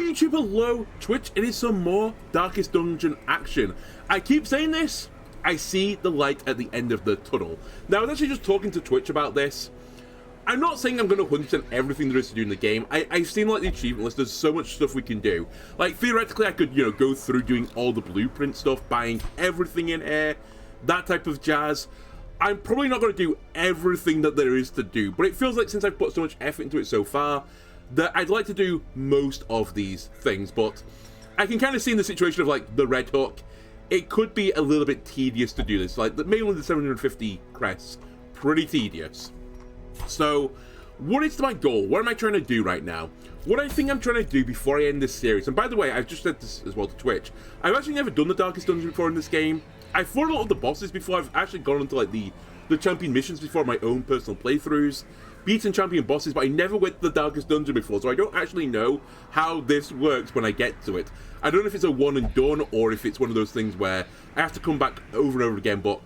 YouTube, hello, Twitch, it is some more Darkest Dungeon action. I keep saying this, I see the light at the end of the tunnel. Now, I was actually just talking to Twitch about this. I'm not saying I'm going to 100% everything there is to do in the game. I've seen, like, the achievement list, there's so much stuff we can do. Like, theoretically, I could, you know, go through doing all the blueprint stuff, buying everything in here, that type of jazz. I'm probably not going to do everything that there is to do, but it feels like since I've put so much effort into it so far, that I'd like to do most of these things, but I can kind of see in the situation of, like, the Red Hook, it could be a little bit tedious to do this. Like, mainly the 750 crests, pretty tedious. So, what is my goal? What am I trying to do right now? What I think I'm trying to do before I end this series, and by the way, I've just said this as well to Twitch, I've actually never done the Darkest Dungeon before in this game. I've fought a lot of the bosses before. I've actually gone into, like, the champion missions before, my own personal playthroughs, beaten champion bosses, but I never went to the Darkest Dungeon before, so I don't actually know how this works when I get to it. I don't know if it's a one and done, or if it's one of those things where I have to come back over and over again, but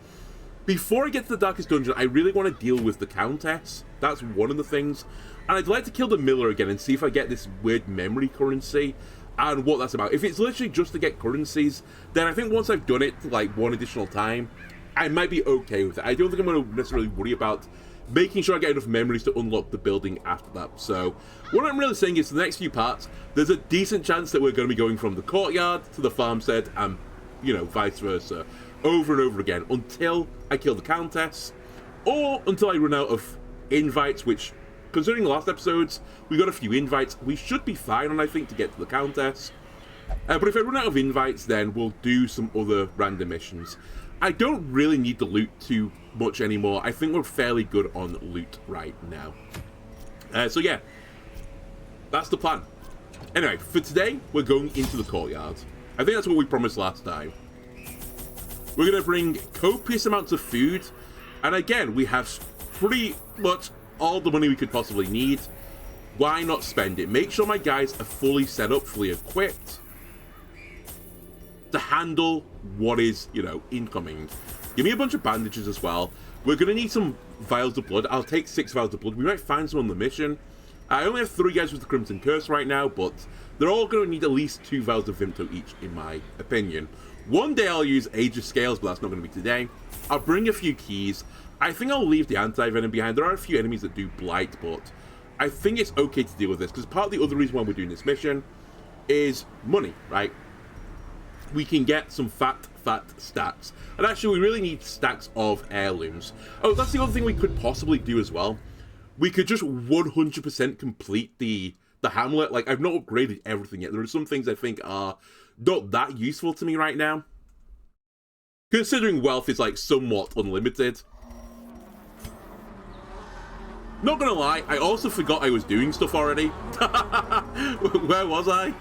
before I get to the Darkest Dungeon, I really want to deal with the Countess. That's one of the things. And I'd like to kill the Miller again and see if I get this weird memory currency and what that's about. If it's literally just to get currencies, then I think once I've done it, like, one additional time, I might be okay with it. I don't think I'm going to necessarily worry about making sure I get enough memories to unlock the building after that. So, what I'm really saying is, the next few parts, there's a decent chance that we're going to be going from the courtyard to the farmstead and, you know, vice versa, over and over again, until I kill the Countess, or until I run out of invites, which, considering the last episodes, we got a few invites. We should be fine on, I think, to get to the Countess. But if I run out of invites, then we'll do some other random missions. I don't really need to loot too much anymore. I think we're fairly good on loot right now. So yeah, that's the plan. Anyway, for today, we're going into the courtyard. I think that's what we promised last time. We're going to bring copious amounts of food. And again, we have pretty much all the money we could possibly need. Why not spend it? Make sure my guys are fully set up, fully equipped to handle what is, you know, incoming. Give me a bunch of bandages as well. We're going to need some vials of blood. I'll take 6 vials of blood. We might find some on the mission. I only have 3 guys with the Crimson Curse right now, but they're all going to need at least 2 vials of Vimto each, in my opinion. One day I'll use Age of Scales, but that's not going to be today. I'll bring a few keys. I think I'll leave the anti-venom behind. There are a few enemies that do blight, but I think it's okay to deal with this, because part of the other reason why we're doing this mission is money, right? We can get some fat stacks. And actually, we really need stacks of heirlooms. Oh, that's the other thing we could possibly do as well. We could just 100% complete the hamlet. Like, I've not upgraded everything yet. There are some things I think are not that useful to me right now, considering wealth is, like, somewhat unlimited. Not gonna lie, I also forgot I was doing stuff already. Where was I?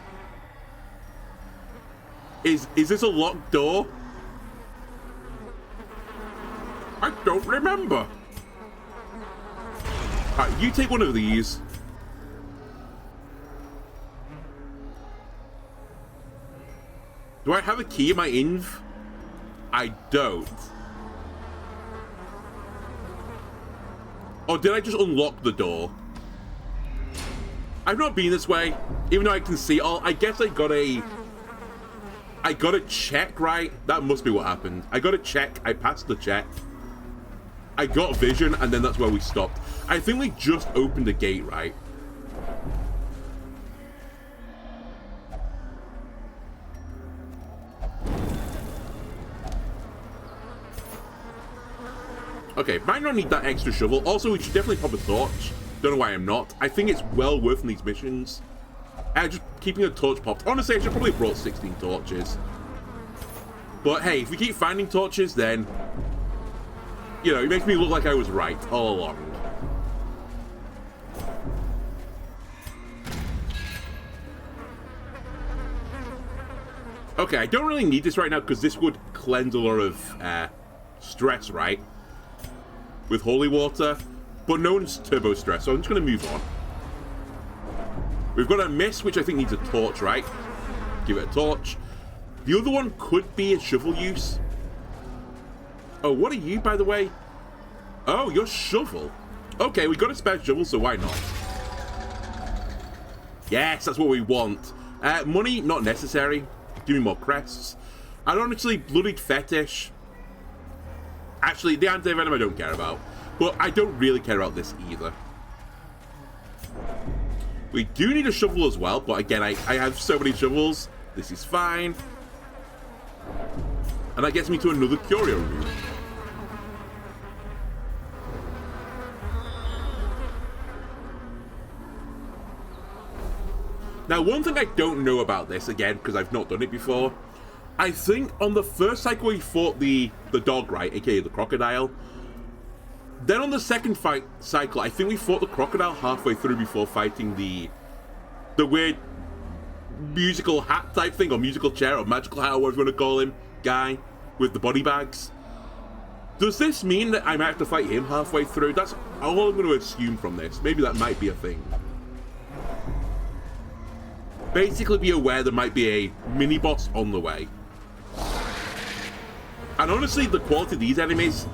Is this a locked door? I don't remember. Alright, you take one of these. Do I have a key in my inv? I don't. Or did I just unlock the door? I've not been this way, even though I can see all. I guess I got a check, right? That must be what happened. I got a check, I passed the check. I got vision, and then that's where we stopped. I think we just opened the gate, right? Okay, might not need that extra shovel. Also, we should definitely pop a torch. Don't know why I'm not. I think it's well worth in these missions. Just keeping a torch popped. Honestly, I should probably have brought 16 torches. But hey, if we keep finding torches, then, you know, it makes me look like I was right all along. Okay, I don't really need this right now because this would cleanse a lot of stress, right? With holy water. But no one's turbo stress, so I'm just going to move on. We've got a mist, which I think needs a torch, right? Give it a torch. The other one could be a shovel use. Oh, what are you, by the way? Oh, you're shovel. Okay, we got a spare shovel, so why not? Yes, that's what we want. Money, not necessary. Give me more crests. And honestly, bloodied fetish. Actually, the anti-venom I don't care about. But I don't really care about this either. We do need a shovel as well, but again, I have so many shovels. This is fine. And that gets me to another curio room. Now, one thing I don't know about this, again, because I've not done it before, I think on the first cycle we fought the dog, right, aka the crocodile. Then on the second cycle, I think we fought the crocodile halfway through before fighting the weird musical hat type thing, or musical chair, or magical hat, or whatever you want to call him, guy with the body bags. Does this mean that I might have to fight him halfway through? That's all I'm going to assume from this. Maybe that might be a thing. Basically be aware there might be a mini-boss on the way. And honestly, the quality of these enemies,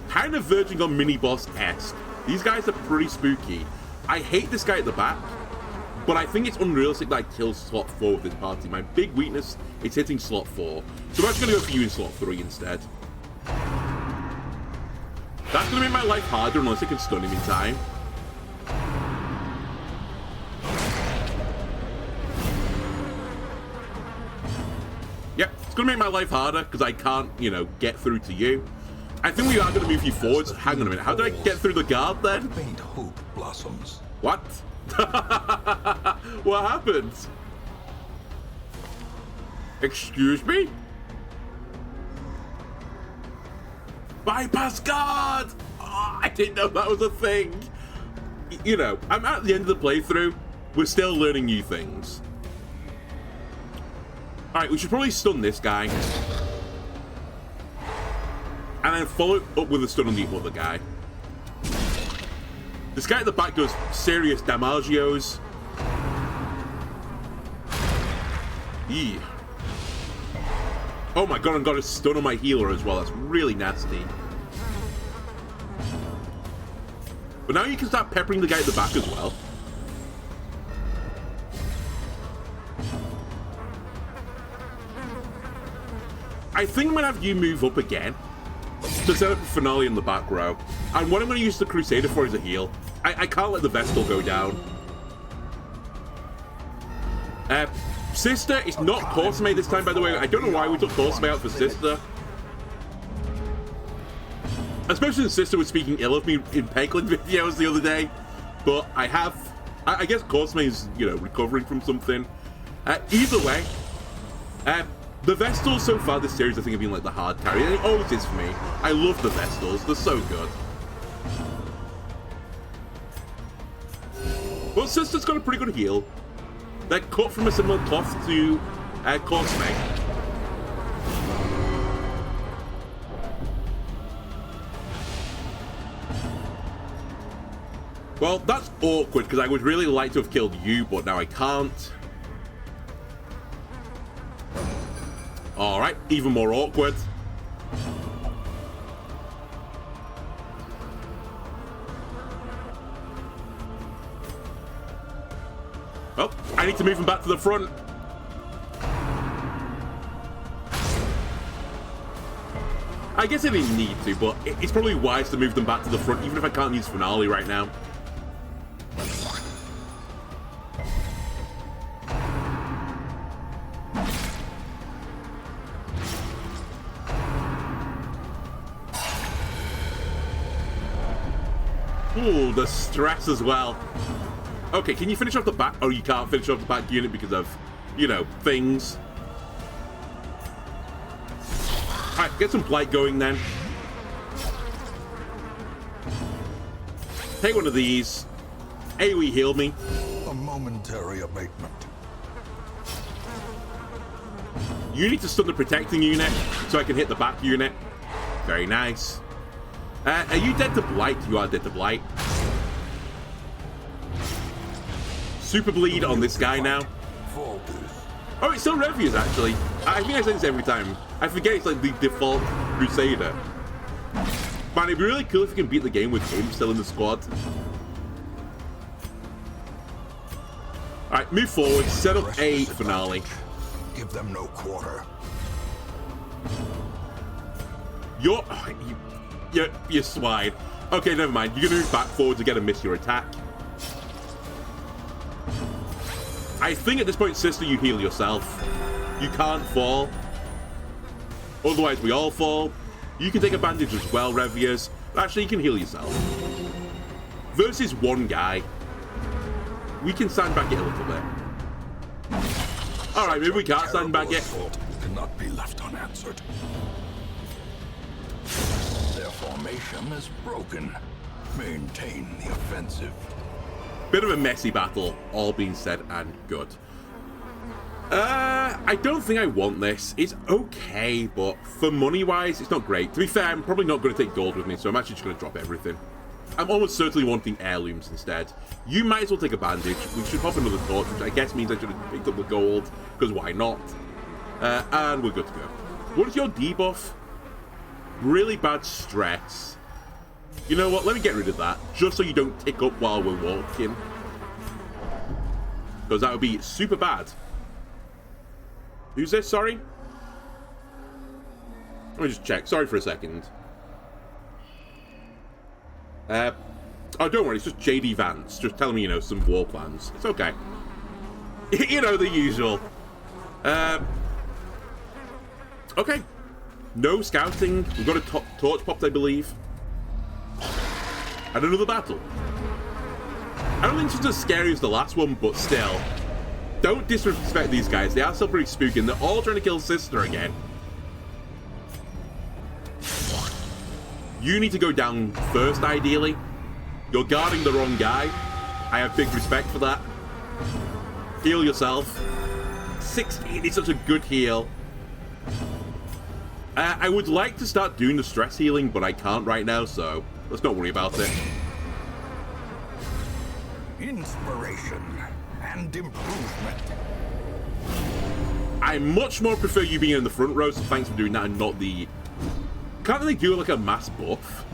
kind of verging on mini-boss-esque. These guys are pretty spooky. I hate this guy at the back, but I think it's unrealistic that I kill slot 4 with this party. My big weakness is hitting slot 4. So I'm actually going to go for you in slot 3 instead. That's going to make my life harder unless I can stun him in time. Yep, it's going to make my life harder because I can't, you know, get through to you. I think we are going to move you forwards. Hang on a minute. How did I get through the guard then? Faint hope blossoms. What? What happened? Excuse me? Bypass guard! Oh, I didn't know that was a thing. You know, I'm at the end of the playthrough. We're still learning new things. Alright, we should probably stun this guy. And then follow up with a stun on the other guy. This guy at the back does serious damagios. Yeah. Oh my god, I've got a stun on my healer as well. That's really nasty. But now you can start peppering the guy at the back as well. I think I'm going to have you move up again to set up a finale in the back row. And what I'm going to use the Crusader for is a heal. I can't let the Vestal go down. Sister is not Corsme this time, by the way. I don't know why we took Corsme out for Sister. Especially since Sister was speaking ill of me in Pegling videos the other day. But I guess Corsme is, you know, recovering from something. Either way, the Vestals so far this series I think have been like the hard carry, and it always is for me. I love the Vestals, they're so good. Well, Sister's got a pretty good heal. They're cut from a similar cloth to Corsme. Well, that's awkward because I would really like to have killed you, but now I can't. Alright, even more awkward. Oh, I need to move him back to the front. I guess I didn't need to, but it's probably wise to move them back to the front, even if I can't use Finale right now. Ooh, the stress as well. Okay, can you finish off the back? Oh, you can't finish off the back unit because of, you know, things. Alright, get some blight going then. Take one of these. AoE heal me. A momentary abatement. You need to stun the protecting unit so I can hit the back unit. Very nice. Are you dead to blight? You are dead to blight. Super bleed on this guy now. Oh, it's still Reviewers actually. I think I say this every time. I forget it's like the default Crusader. Man, it'd be really cool if you can beat the game with him still in the squad. Alright, move forward, set up a finale. Give them no quarter. You're swine. Okay, never mind. You're gonna move back forward to get a miss your attack. I think at this point, sister, you heal yourself. You can't fall. Otherwise, we all fall. You can take a bandage as well, Reviers. Actually, you can heal yourself. Versus one guy. We can sandbag it a little bit. Alright, maybe we can't sandbag it. Cannot be left unanswered. Their formation is broken. Maintain the offensive. Bit of a messy battle, all being said and good. I don't think I want this. It's okay, but for money-wise, it's not great. To be fair, I'm probably not going to take gold with me, so I'm actually just going to drop everything. I'm almost certainly wanting heirlooms instead. You might as well take a bandage. We should pop another torch, which I guess means I should have picked up the gold, because why not? And we're good to go. What is your debuff? Really bad stress. You know what? Let me get rid of that, just so you don't tick up while we're walking. Because that would be super bad. Who's this? Sorry? Let me just check. Sorry for a second. Oh, don't worry. It's just JD Vance. Just telling me, you know, some war plans. It's okay. You know, the usual. Okay. No scouting. We've got a torch popped, I believe. And another battle. I don't think it's as scary as the last one, but still. Don't disrespect these guys. They are still pretty spooky, and they're all trying to kill Sister again. You need to go down first, ideally. You're guarding the wrong guy. I have big respect for that. Heal yourself. 16 is such a good heal. I would like to start doing the stress healing, but I can't right now, so let's not worry about it. Inspiration and improvement. I much more prefer you being in the front row, so thanks for doing that and not the... Can't they do like a mass buff?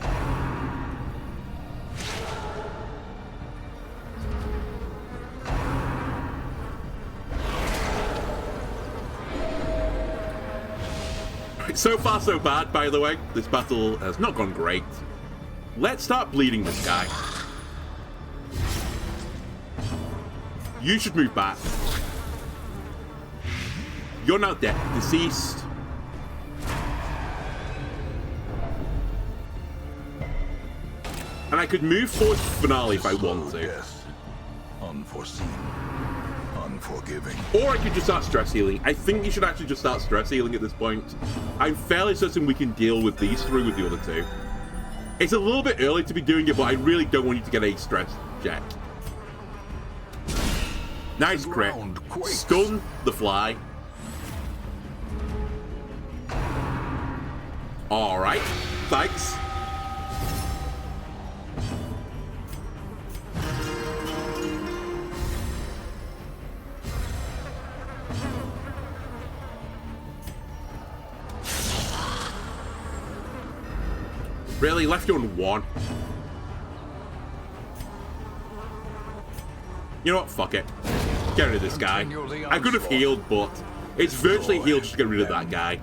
So far so bad, by the way. This battle has not gone great. Let's start bleeding this guy. You should move back. You're now dead, deceased. And I could move forward to finale if I want to. Death. Unforeseen. Unforgiving. Or I could just start stress healing. I think you should actually just start stress healing at this point. I'm fairly certain we can deal with these three with the other two. It's a little bit early to be doing it, but I really don't want you to get a stress check. Nice crit. Stun the fly. Alright. Thanks. Really? Left you on one? You know what? Fuck it. Get rid of this guy. I could have healed, but it's virtually healed just to get rid of that guy.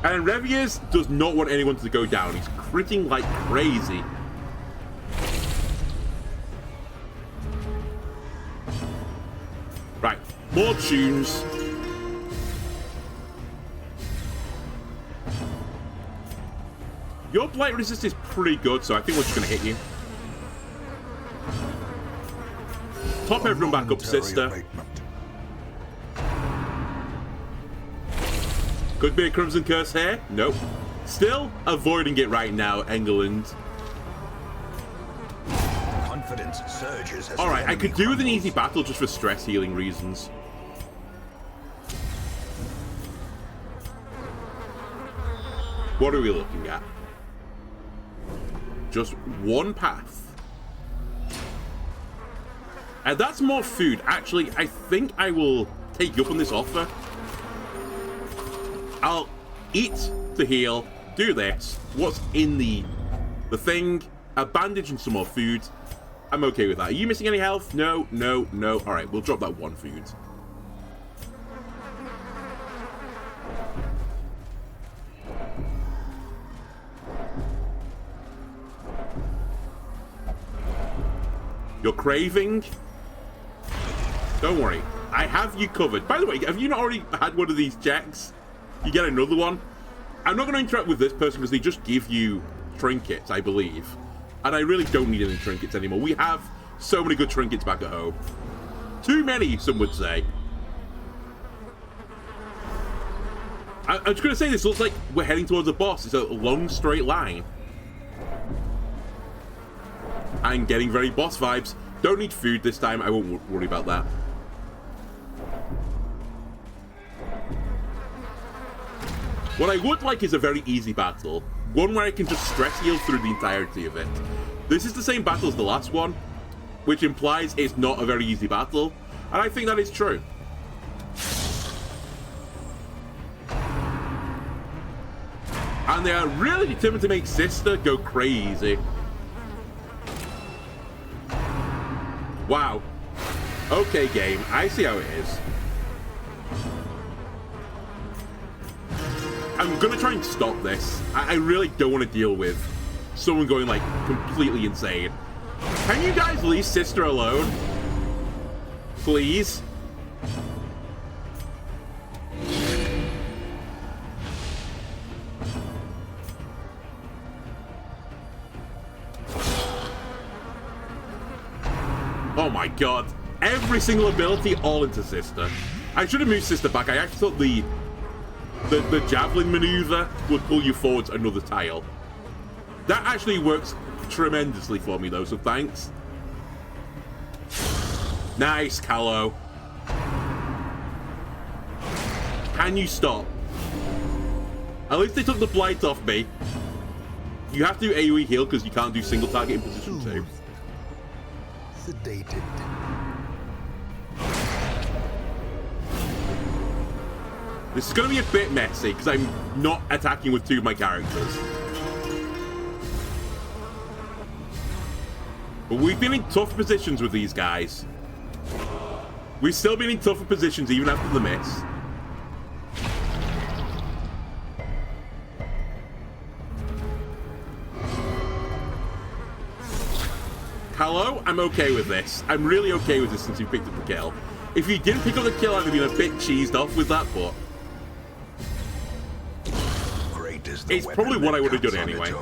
And Reviers does not want anyone to go down. He's critting like crazy. Right. More tunes. Your blight resist is pretty good, so I think we're just going to hit you. Top everyone back up, sister. Could be a Crimson Curse here. Nope. Still avoiding it right now, England. Confidence surges. Alright, I could do with an easy battle just for stress healing reasons. What are we looking at? Just one path. And that's more food. Actually, I think I will take you up on this offer. I'll eat to heal, do this. What's in the thing? A bandage and some more food. I'm okay with that. Are you missing any health? No, no, no. All right, we'll drop that 1 food. You're craving? Don't worry. I have you covered. By the way, have you not already had one of these checks? You get another one. I'm not going to interact with this person because they just give you trinkets, I believe. And I really don't need any trinkets anymore. We have so many good trinkets back at home. Too many, some would say. I'm just going to say this looks like we're heading towards a boss. It's a long, straight line. I'm getting very boss vibes. Don't need food this time. I won't worry about that. What I would like is a very easy battle. One where I can just stress heal through the entirety of it. This is the same battle as the last one, which implies it's not a very easy battle. And I think that is true. And they are really determined to make Sister go crazy. Wow. Okay, game. I see how it is. I'm gonna try and stop this. I really don't want to deal with someone going, like, completely insane. Can you guys leave Sister alone? Please? Oh my god. Every single ability all into Sister. I should have moved Sister back. I actually thought the javelin maneuver would pull you forwards another tile. That actually works tremendously for me though, so thanks. Nice, Callow. Can you stop? At least they took the blight off me. You have to do AoE heal because you can't do single target in position 2. Sedated. This is going to be a bit messy because I'm not attacking with 2 of my characters. But we've been in tough positions with these guys. We've still been in tougher positions even after the miss. Hello? I'm okay with this. I'm really okay with this since you picked up the kill. If you didn't pick up the kill, I'd have been a bit cheesed off with that, but it's probably what I would have done anyway.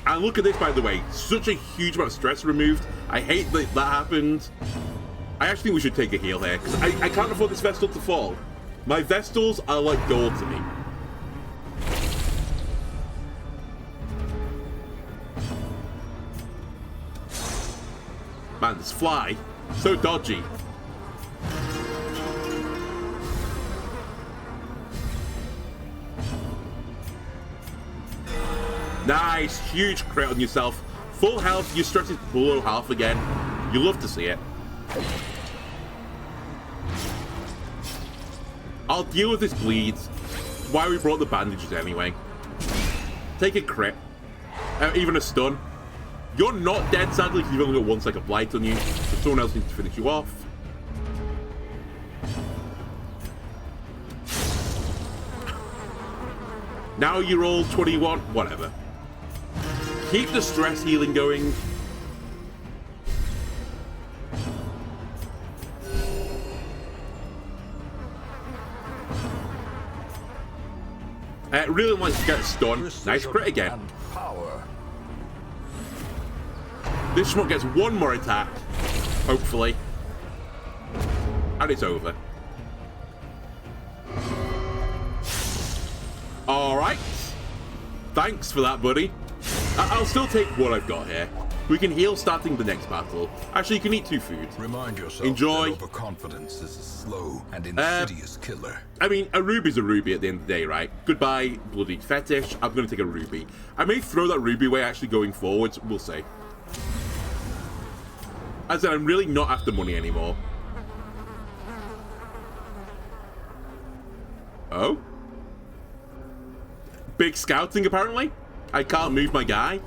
And look at this, by the way. Such a huge amount of stress removed. I hate that that happened. I actually think we should take a heal here, because I can't afford this Vestal to fall. My Vestals are like gold to me. Man, this fly, so dodgy. Nice, huge crit on yourself. Full health, your stress is below half again. You love to see it. I'll deal with this bleed. Why we brought the bandages anyway. Take a crit. Even a stun. You're not dead, sadly, because you've only got 1 second of blight on you. So someone else needs to finish you off. Now you're all 21. Whatever. Keep the stress healing going. Really wants to get a stun. Nice crit again. This schmuck gets 1 more attack, hopefully, and it's over. Alright. Thanks for that, buddy. I'll still take what I've got here. We can heal starting the next battle. Actually, you can eat 2 food. Remind yourself Enjoy. that overconfidence is a slow and insidious killer. I mean, a ruby's a ruby at the end of the day, right? Goodbye, bloody fetish. I'm going to take a ruby. I may throw that ruby away actually going forwards. We'll see. As I said, I'm really not after money anymore. Oh? big scouting, apparently. I can't move my guy.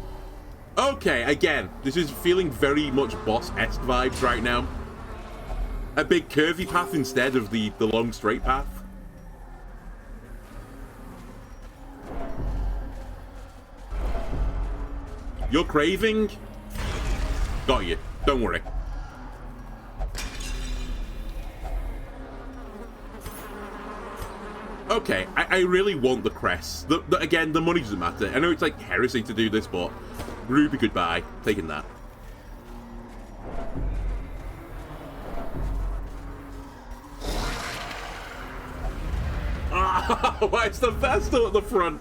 Okay, again, this is feeling very much boss-esque vibes right now. A big curvy path instead of the long straight path. You're craving? Got you. Don't worry. Okay, I really want the crest. Again, the money doesn't matter. I know it's like heresy to do this, but Ruby goodbye. Taking that. Ah, why is the Vestal at the front?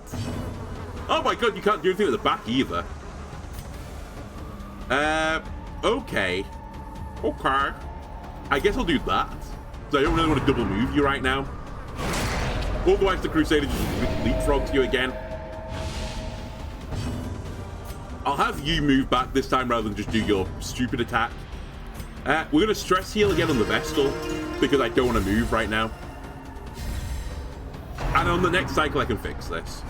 Oh my god, you can't do anything at the back either. Okay. Okay. I guess I'll do that. So I don't really want to double move you right now. Otherwise the Crusader just leapfrogs you again. I'll have you move back this time rather than just do your stupid attack. We're going to stress heal again on the Vestal because I don't want to move right now. And on the next cycle I can fix this.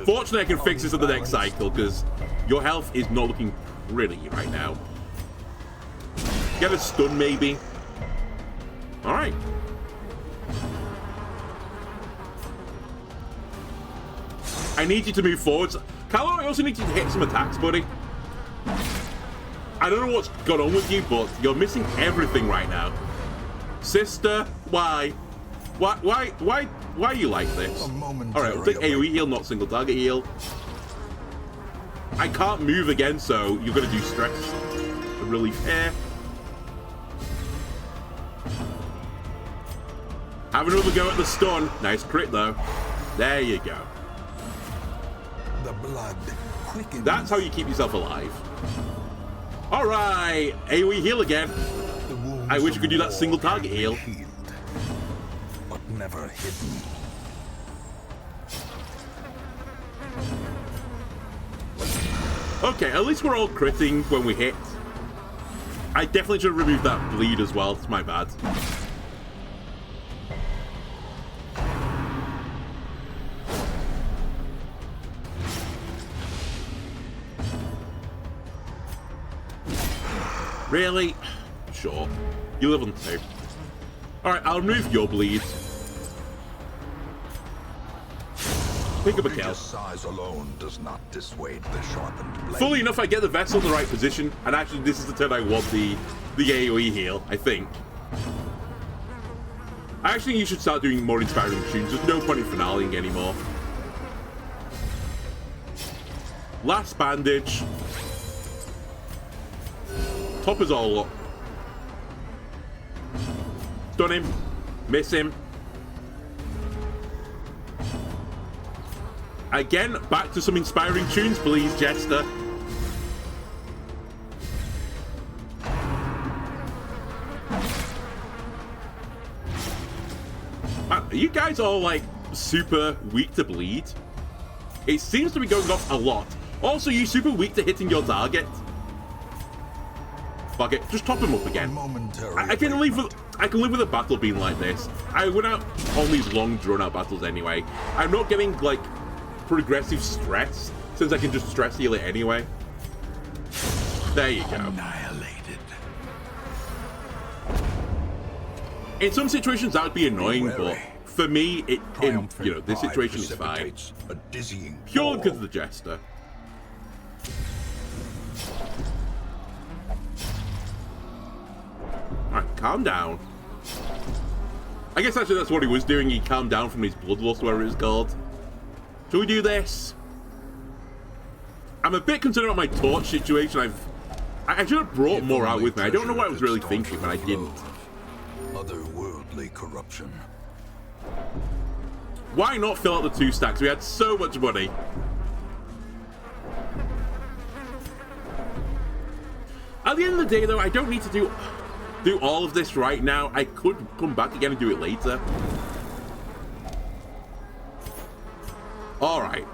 Fortunately I can fix this on the next cycle because your health is not looking pretty right now. Get a stun maybe. Alright. I need you to move forwards. Callow, I also need you to hit some attacks, buddy. I don't know what's gone on with you, but you're missing everything right now. Sister, why? Why are you like this? Alright, I'll take AoE heal, not single target heal. I can't move again, so you're going to do stress relief here. Have another go at the stun. Nice crit, though. There you go. The blood quickens. That's how you keep yourself alive. Alright, AoE heal again. I wish you could do that single target heal. Healed, but never hidden. Okay, at least we're all critting when we hit. I definitely should remove that bleed as well. It's my bad. Really? Sure. You live on 2. Alright, I'll remove your bleed. Pick up a kill. Size alone does not dissuade the sharpened blade. Fully enough, I get the Vessel in the right position, and actually this is the turn I want the AoE heal, I think. I actually think you should start doing more inspiring tunes. There's no point in finaling anymore. Last bandage. Top us all up. Stun him. Miss him. Again, back to some inspiring tunes, please, Jester. Man, are you guys all, like, super weak to bleed? It seems to be going off a lot. Also, you super weak to hitting your target. Fuck it, just top him up again. I can live with a battle being like this. I went out on these long, drawn-out battles anyway. I'm not getting, like, progressive stress, since I can just stress heal it anyway. There you go. Annihilated. In some situations that would be annoying, but for me, in this situation is fine. A dizzying Purely because of the Jester. Alright, calm down. I guess actually that's what he was doing. He calmed down from his bloodlust, whatever it's called. Shall we do this? I'm a bit concerned about my torch situation. I should have brought more out with me. I don't know what I was really thinking, but I didn't. Otherworldly corruption. Why not fill out the 2 stacks? We had so much money. At the end of the day, though, I don't need to do all of this right now. I could come back again and do it later. Alright.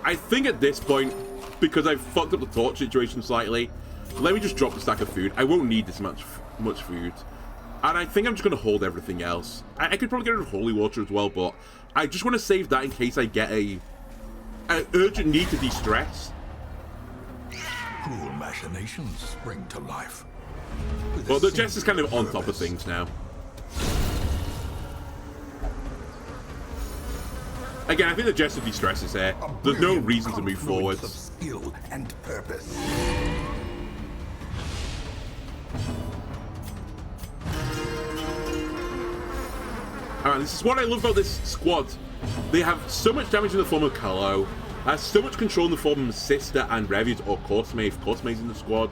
I think at this point, because I've fucked up the torch situation slightly, let me just drop the stack of food. I won't need this much food. And I think I'm just going to hold everything else. I could probably get rid of holy water as well, but I just want to save that in case I get an urgent need to de-stress. Cruel machinations spring to life. Well, the Jess is kind of on top of things now. Again, I think the Jess of de-stress is here. There's no reason to move forward. Of skill and purpose. Alright, this is what I love about this squad. They have so much damage in the form of Kalo, has so much control in the form of Sister and Revius or Coursemate if Coursemate in the squad.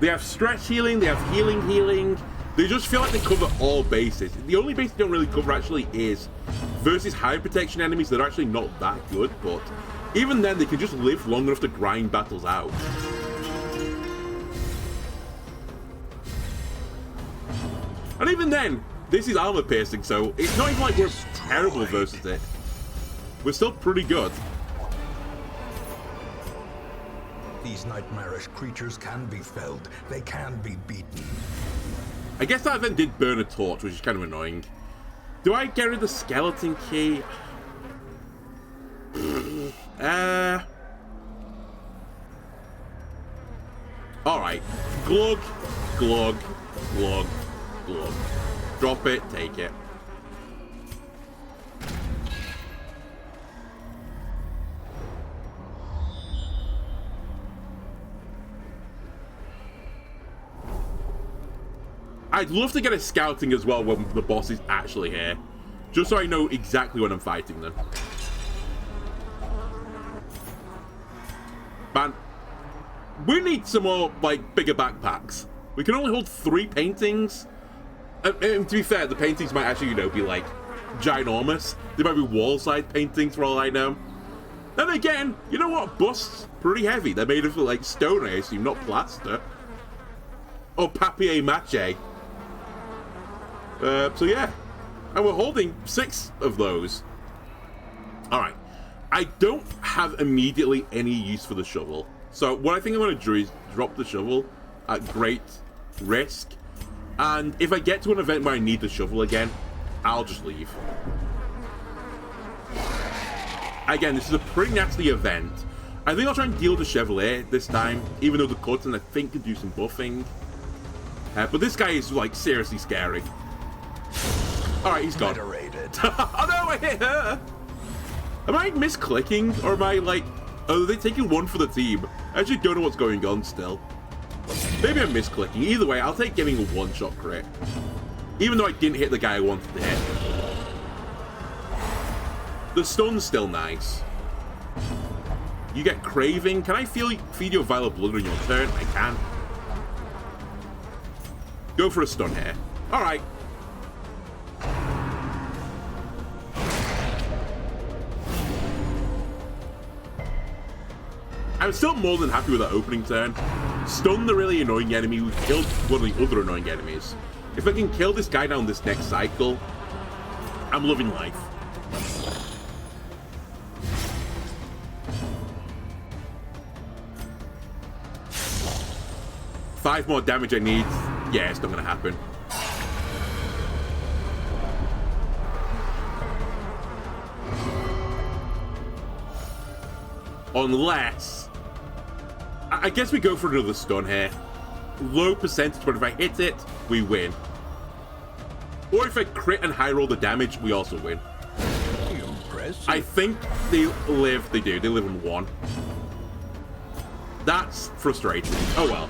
They have stress healing, they have healing. They just feel like they cover all bases. The only base they don't really cover actually is versus high protection enemies that are actually not that good, but even then they can just live long enough to grind battles out. And even then, this is armor piercing, so it's not even like we're terrible versus it. We're still pretty good. These nightmarish creatures can be felled. They can be beaten. I guess that event did burn a torch, which is kind of annoying. Do I get rid of the skeleton key? Alright. Glug, glug, glug, glug. Drop it, take it. I'd love to get a scouting as well when the boss is actually here. Just so I know exactly when I'm fighting them. Man, we need some more, like, bigger backpacks. We can only hold 3 paintings. And to be fair, the paintings might actually, you know, be, like, ginormous. They might be wall-side paintings for all I know. Then again, you know what? Busts, pretty heavy. They're made of, like, stone, I assume, not plaster. Or papier-mâché. So yeah, and we're holding 6 of those. Alright, I don't have immediately any use for the shovel. So what I think I'm going to do is drop the shovel at great risk. And if I get to an event where I need the shovel again, I'll just leave. Again, this is a pretty nasty event. I think I'll try and deal with the Chevalier this time, even though the Cuttons I think can do some buffing. But this guy is, like, seriously scary. Alright, he's gone. Oh no, I hit her! Am I misclicking? Or am I, like... Oh, are they taking one for the team? I actually don't know what's going on still. Maybe I'm misclicking. Either way, I'll take getting a one-shot crit. Even though I didn't hit the guy I wanted to hit. The stun's still nice. You get craving. Can I feed your vial of blood on your turn? I can. Go for a stun here. Alright. I'm still more than happy with that opening turn. Stun the really annoying enemy who killed one of the other annoying enemies. If I can kill this guy down this next cycle, I'm loving life. Five more damage I need. Yeah, it's not gonna happen. Unless... I guess we go for another stun here. Low percentage, but if I hit it, we win. Or if I crit and high roll the damage, we also win. Impressive. I think they live. They do. They live on 1. That's frustrating. Oh well.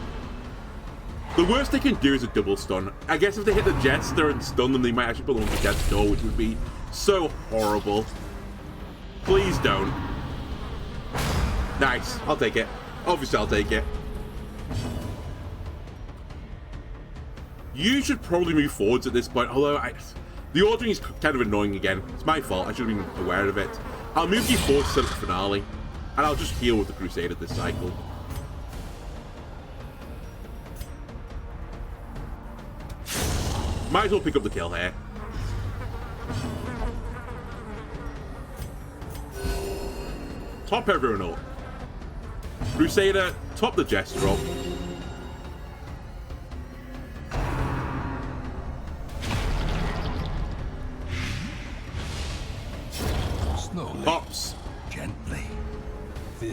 The worst they can do is a double stun. I guess if they hit the Jester and stun them, they might actually put them on the Death's Door, which would be so horrible. Please don't. Nice. I'll take it. Obviously, I'll take it. You should probably move forwards at this point, although the ordering is kind of annoying again. It's my fault. I should have been aware of it. I'll move you forward to set up the finale, and I'll just heal with the Crusader this cycle. Might as well pick up the kill here. Top everyone up. Crusader, top the Jester up.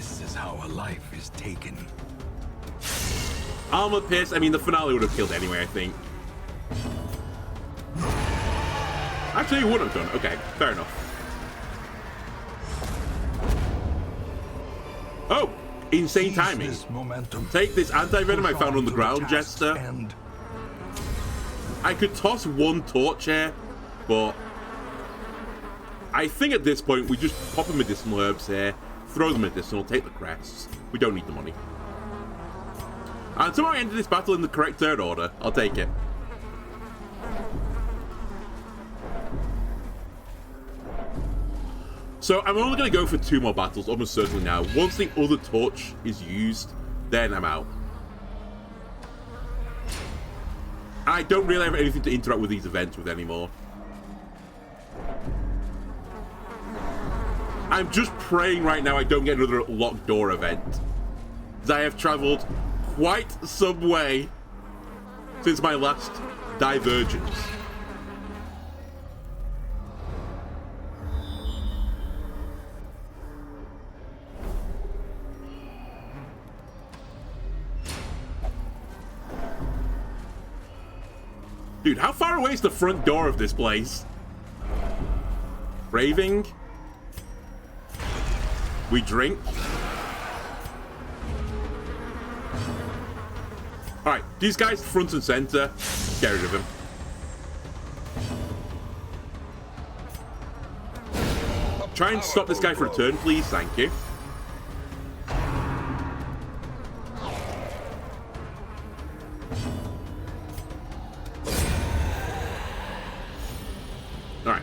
This is how a life is taken. Armor pierce. I mean, the finale would have killed anyway, I think. Actually, it would have done. Okay, fair enough. Oh, insane timing. Take this anti-venom I found on the ground, Jester. I could toss one torch here, but I think at this point we just pop the medicinal herbs here, throw the medicinal, take the crests. We don't need the money. And somehow I ended this battle in the correct turn order. I'll take it. So I'm only going to go for 2 more battles, almost certainly now. Once the other torch is used, then I'm out. I don't really have anything to interact with these events with anymore. I'm just praying right now I don't get another locked door event. As I have traveled quite some way since my last divergence. Dude, how far away is the front door of this place? Raving. We drink. Alright, these guys front and center. Get rid of him. Try and stop this guy for a turn, please. Thank you. Alright.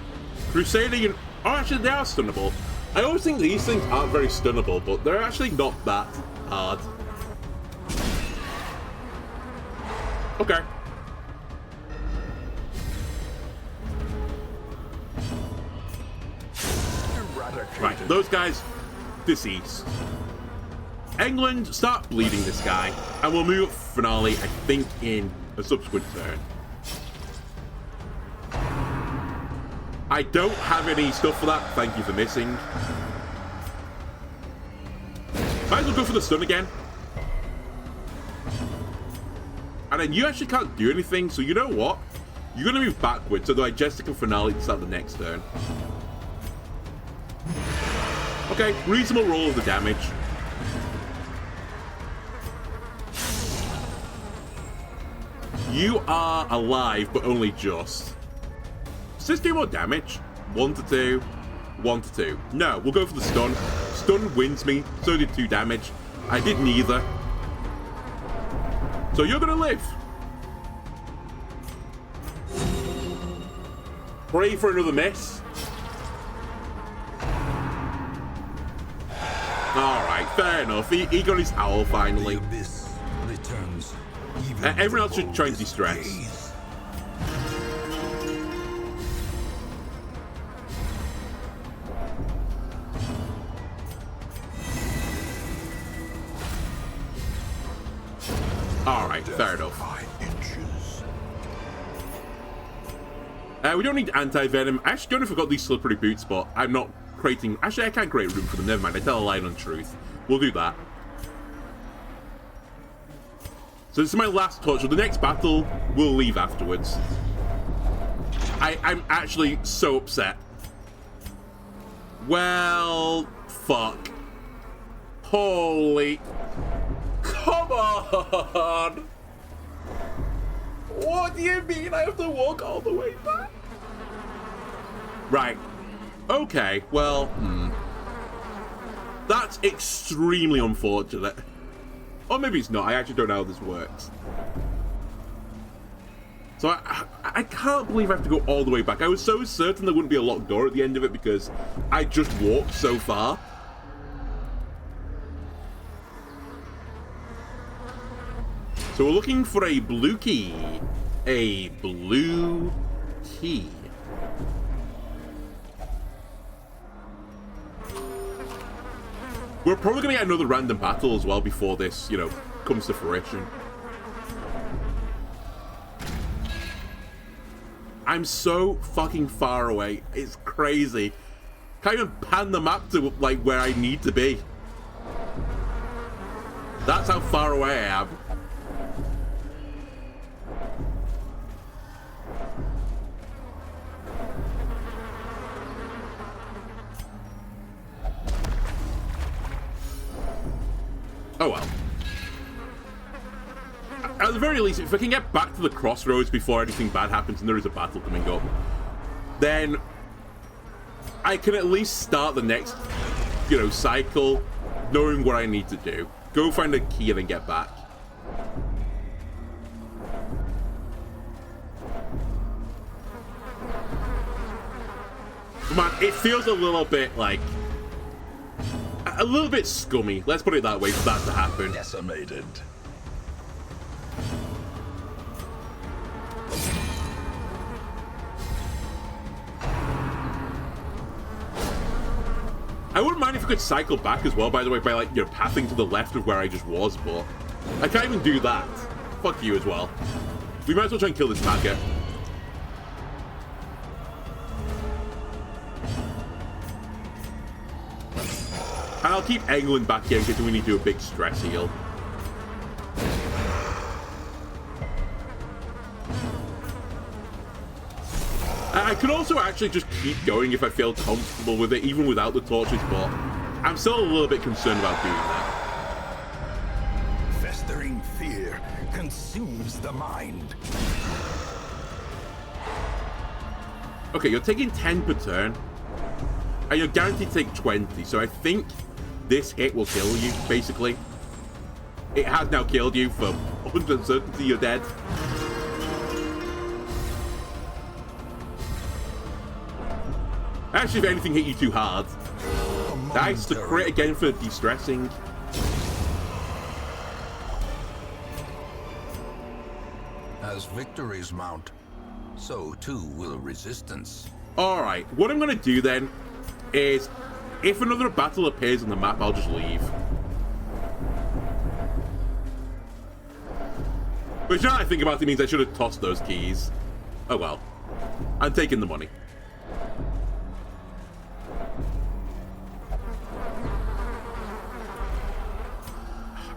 Crusading and... Oh, actually, they are stunnable. I always think these things aren't very stunnable, but they're actually not that hard. Okay. Right, those guys deceased. England, start bleeding this guy, and we'll move up finale, I think, in a subsequent turn. I don't have any stuff for that. Thank you for missing. Might as well go for the stun again. And then you actually can't do anything, so you know what? You're going to move backwards so the Digestic and Finale to start the next turn. Okay, reasonable roll of the damage. You are alive, but only just. Does this do more damage? 1 to 2, 1 to 2. No, we'll go for the stun. Stun wins me, so did 2 damage. I did neither. So you're gonna live. Pray for another miss. Alright, fair enough. He got his howl finally. Everyone else should try and distress. Alright, fair enough. We don't need anti-venom. I actually don't know if I've got these slippery boots, but I'm not creating... Actually, I can't create room for them. Never mind. I tell a lie on truth. We'll do that. So this is my last touch. So the next battle, we'll leave afterwards. I'm actually so upset. Well, fuck. Holy... Come on! What do you mean I have to walk all the way back? Right. Okay, well, that's extremely unfortunate. Or maybe it's not. I actually don't know how this works. So I can't believe I have to go all the way back. I was so certain there wouldn't be a locked door at the end of it because I just walked so far. So we're looking for a blue key. A blue key. We're probably going to get another random battle as well before this, you know, comes to fruition. I'm so fucking far away. It's crazy. Can't even pan the map to, like, where I need to be. That's how far away I am. Oh well. At the very least, if I can get back to the crossroads before anything bad happens and there is a battle coming up, then I can at least start the next, you know, cycle knowing what I need to do. Go find a key and then get back. But man, it feels a little bit like... a little bit scummy, let's put it that way, for that to happen. Decimated. I wouldn't mind if I could cycle back as well, by the way, by, like, you know, pathing to the left of where I just was, but I can't even do that. Fuck you as well. We might as well try and kill this Maka. And I'll keep angling back here in case we need to do a big stress heal. I could also actually just keep going if I feel comfortable with it, even without the torches, but I'm still a little bit concerned about doing that. Festering fear consumes the mind. Okay, you're taking 10 per turn, and you're guaranteed to take 20, so I think this hit will kill you, basically. It has now killed you for 100% certainty you're dead. Actually, if anything hit you too hard. Nice to crit again for de-stressing. As victories mount, so too will resistance. Alright, what I'm going to do then is, if another battle appears on the map, I'll just leave. Which now I think about it means I should have tossed those keys. Oh well. I'm taking the money.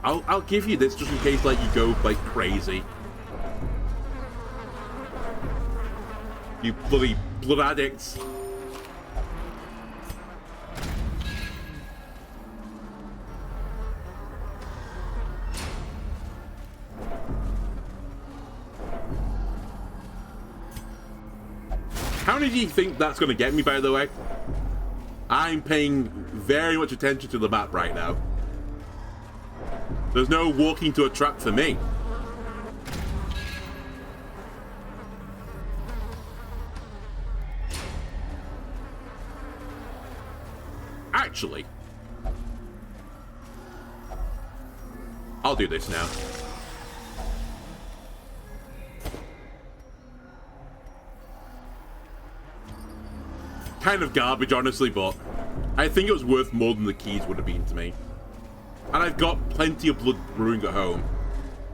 I'll give you this just in case, like, you go, like, crazy. You bloody blood addicts. How many do you think that's going to get me, by the way? I'm paying very much attention to the map right now. There's no walking to a trap for me. Actually, I'll do this now. Kind of garbage, honestly, but I think it was worth more than the keys would have been to me. And I've got plenty of blood brewing at home.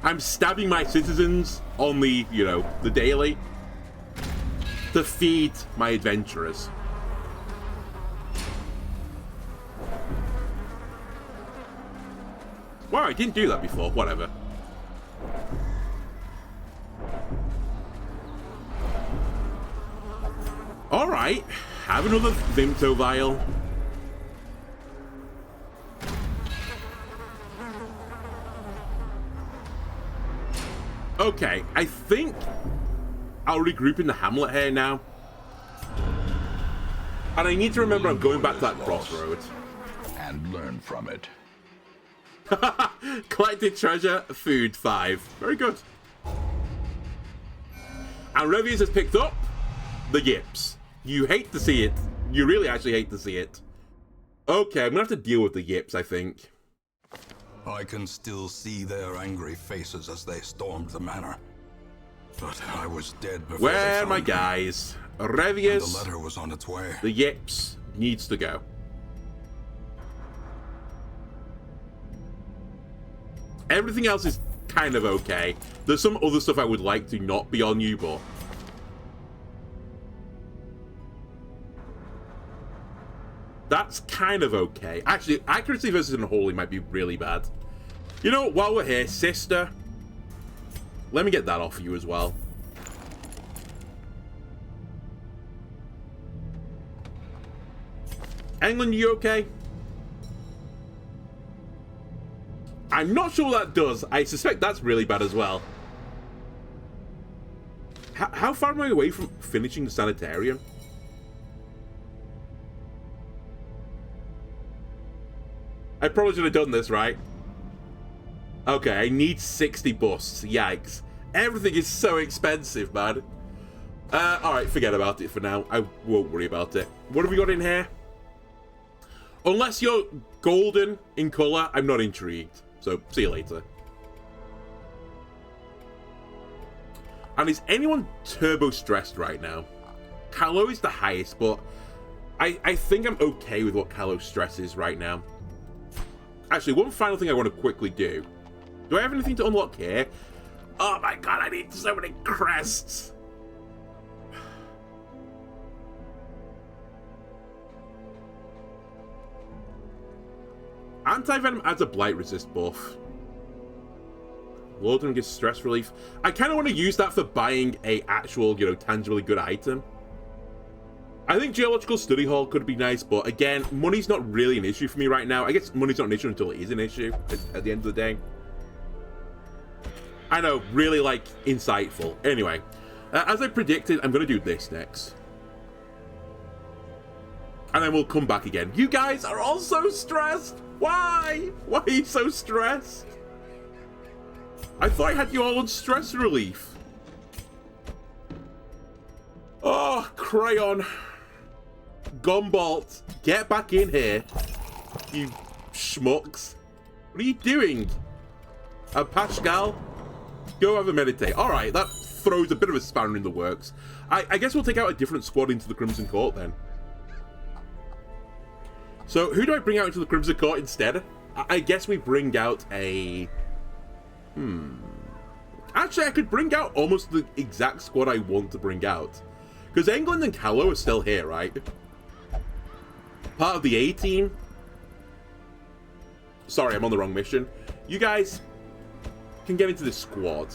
I'm stabbing my citizens on the, you know, the daily to feed my adventurers. Wow, I didn't do that before. Whatever. Alright. Have another Vimto vial. Okay, I think I'll regroup in the hamlet here now. And I need to remember I'm going back to that crossroad. And learn from it. Collected treasure, food 5. Very good. And Revius has picked up the yips. You hate to see it. You really actually hate to see it. Okay, I'm gonna have to deal with the yips, I think. I can still see their angry faces as they stormed the manor. But I was dead before Where they are found my me. guys? And Revius, the letter was on its way. the yips, needs to go. Everything else is kind of okay. There's some other stuff I would like to not be on you, but... that's kind of okay. Actually, accuracy versus unholy might be really bad. You know, while we're here, sister, let me get that off you as well. England, you okay? I'm not sure what that does. I suspect that's really bad as well. How far am I away from finishing the sanitarium? I probably should have done this, right? Okay, I need 60 busts. Yikes. Everything is so expensive, man. Alright, forget about it for now. I won't worry about it. What have we got in here? Unless you're golden in colour, I'm not intrigued. So, see you later. And is anyone turbo stressed right now? Callow is the highest, but I think I'm okay with what Callow's stress is right now. Actually, one final thing I want to quickly do. Do I have anything to unlock here? Oh my god, I need so many crests. Anti-venom adds a blight resist buff. Laudanum gives stress relief. I kind of want to use that for buying a actual, you know, tangibly good item. I think Geological Study Hall could be nice, but again, money's not really an issue for me right now. I guess money's not an issue until it is an issue at the end of the day. I know, really, like, insightful. Anyway, as I predicted, I'm going to do this next. And then we'll come back again. You guys are all so stressed. Why? Why are you so stressed? I thought I had you all on stress relief. Oh, Crayon. Gumbalt, get back in here, you schmucks. What are you doing? Pascal, go have a meditate. Alright, that throws a bit of a spanner in the works. I guess we'll take out a different squad into the Crimson Court then. So, who do I bring out into the Crimson Court instead? I guess we bring out a... Actually, I could bring out almost the exact squad I want to bring out. Because England and Callow are still here, right? Part of the A-team. Sorry, I'm on the wrong mission. You guys can get into this squad.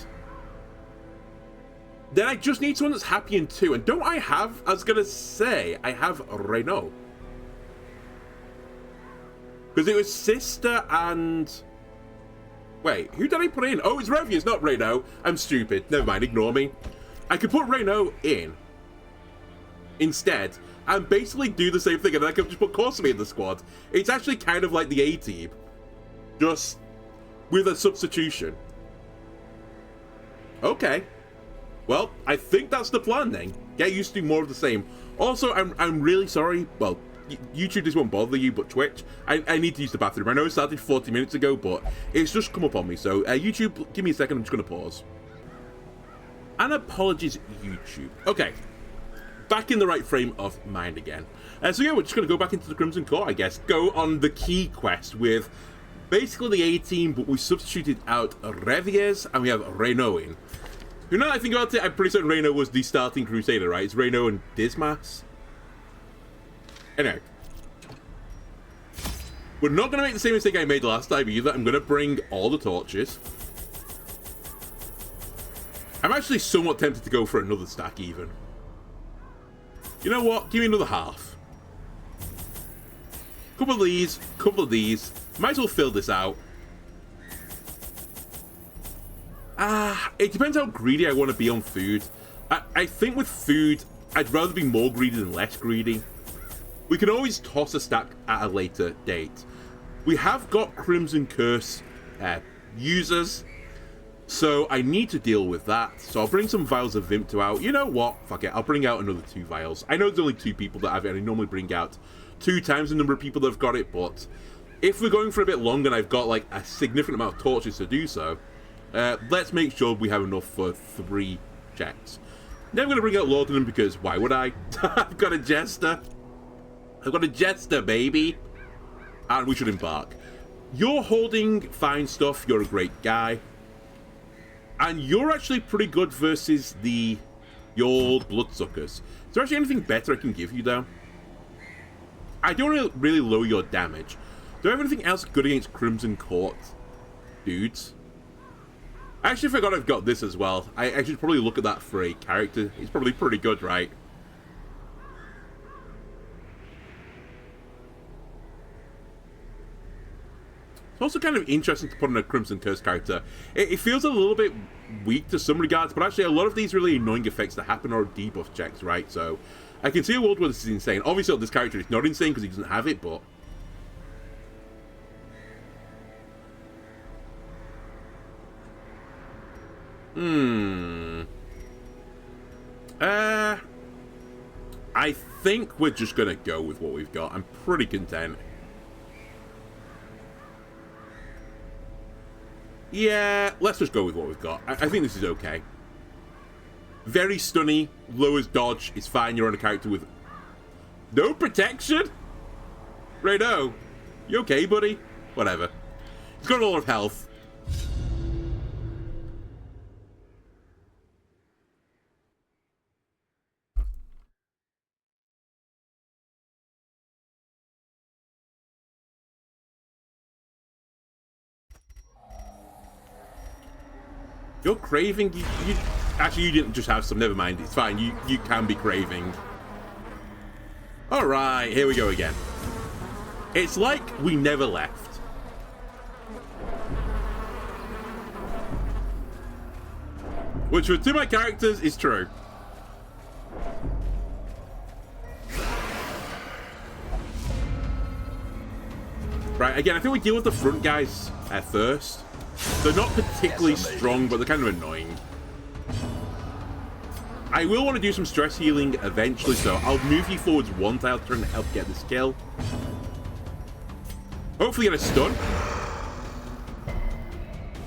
Then I just need someone that's happy in 2. And don't I have, I was going to say, I have Renault. Because it was Sister and... Wait, who did I put in? Oh, it's Revy, it's not Renault. I'm stupid. Never mind, ignore me. I could put Renault in instead and basically do the same thing, and I could just put Korsamy in the squad. It's actually kind of like the A-team, just with a substitution. Okay. Well, I think that's the plan then. Get used to more of the same. Also, I'm really sorry. Well, YouTube, this won't bother you, but Twitch, I need to use the bathroom. I know it started 40 minutes ago, but it's just come up on me. So, YouTube, give me a second. I'm just going to pause. And apologies, YouTube. Okay. Back in the right frame of mind again. So, yeah, we're just going to go back into the Crimson Court, I guess. Go on the key quest with basically the A-team, but we substituted out Reviers, and we have Renault in. You know, I think about it, I'm pretty certain Renault was the starting Crusader, right? It's Renault and Dismas. Anyway, we're not going to make the same mistake I made last time either. I'm going to bring all the torches. I'm actually somewhat tempted to go for another stack even. You know what? Give me another half. Couple of these, couple of these. Might as well fill this out. It depends how greedy I want to be on food. I think with food, I'd rather be more greedy than less greedy. We can always toss a stack at a later date. We have got Crimson Curse users, so I need to deal with that. So I'll bring some vials of Vimto out. You know what? Fuck it. I'll bring out another 2 vials. I know there's only 2 people that have it, and I normally bring out 2 times the number of people that have got it, but if we're going for a bit longer and I've got like a significant amount of torches to do so, let's make sure we have enough for 3 checks. Now I'm going to bring out Laudanum because why would I? I've got a Jester. I've got a Jester, baby. And we should embark. You're holding fine stuff. You're a great guy. And you're actually pretty good versus the old bloodsuckers. Is there actually anything better I can give you, though? I don't really lower your damage. Do I have anything else good against Crimson Court? dudes. I actually forgot I've got this as well. I should probably look at that for a character. He's probably pretty good, right? It's also kind of interesting to put in a Crimson Curse character. It feels a little bit weak to some regards, but actually a lot of these really annoying effects that happen are debuff checks, right? So I can see a world where this is insane. Obviously, this character is not insane because he doesn't have it, but... I think we're just gonna go with what we've got. I'm pretty content. Yeah, let's just go with what we've got. I think this is okay. Very stunny, lowers dodge. It's fine. You're on a character with no protection. Rayno, you okay, buddy? Whatever. He's got a lot of health. You're craving. Actually, you didn't just have some. Never mind. It's fine. You can be craving. All right, here we go again. It's like we never left. Which for two of my characters is true. Right, again, I think we deal with the front guys first. They're not particularly strong, but they're kind of annoying. I will want to do some stress healing eventually, so I'll move you forwards one tile turn to help get this kill. Hopefully get a stun.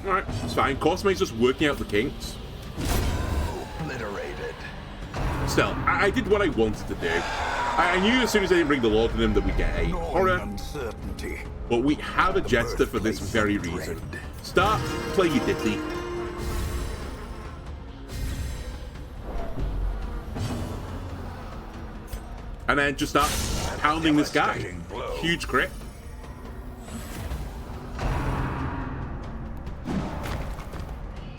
Alright, it's fine. Cosme's just working out the kinks. Obliterated. Still, I did what I wanted to do. I knew as soon as I didn't bring the Lord in them that we'd get a horror. Uncertainty. But we have a Jester for this very reason. Start playing your ditty. And then just start pounding this guy. Huge crit.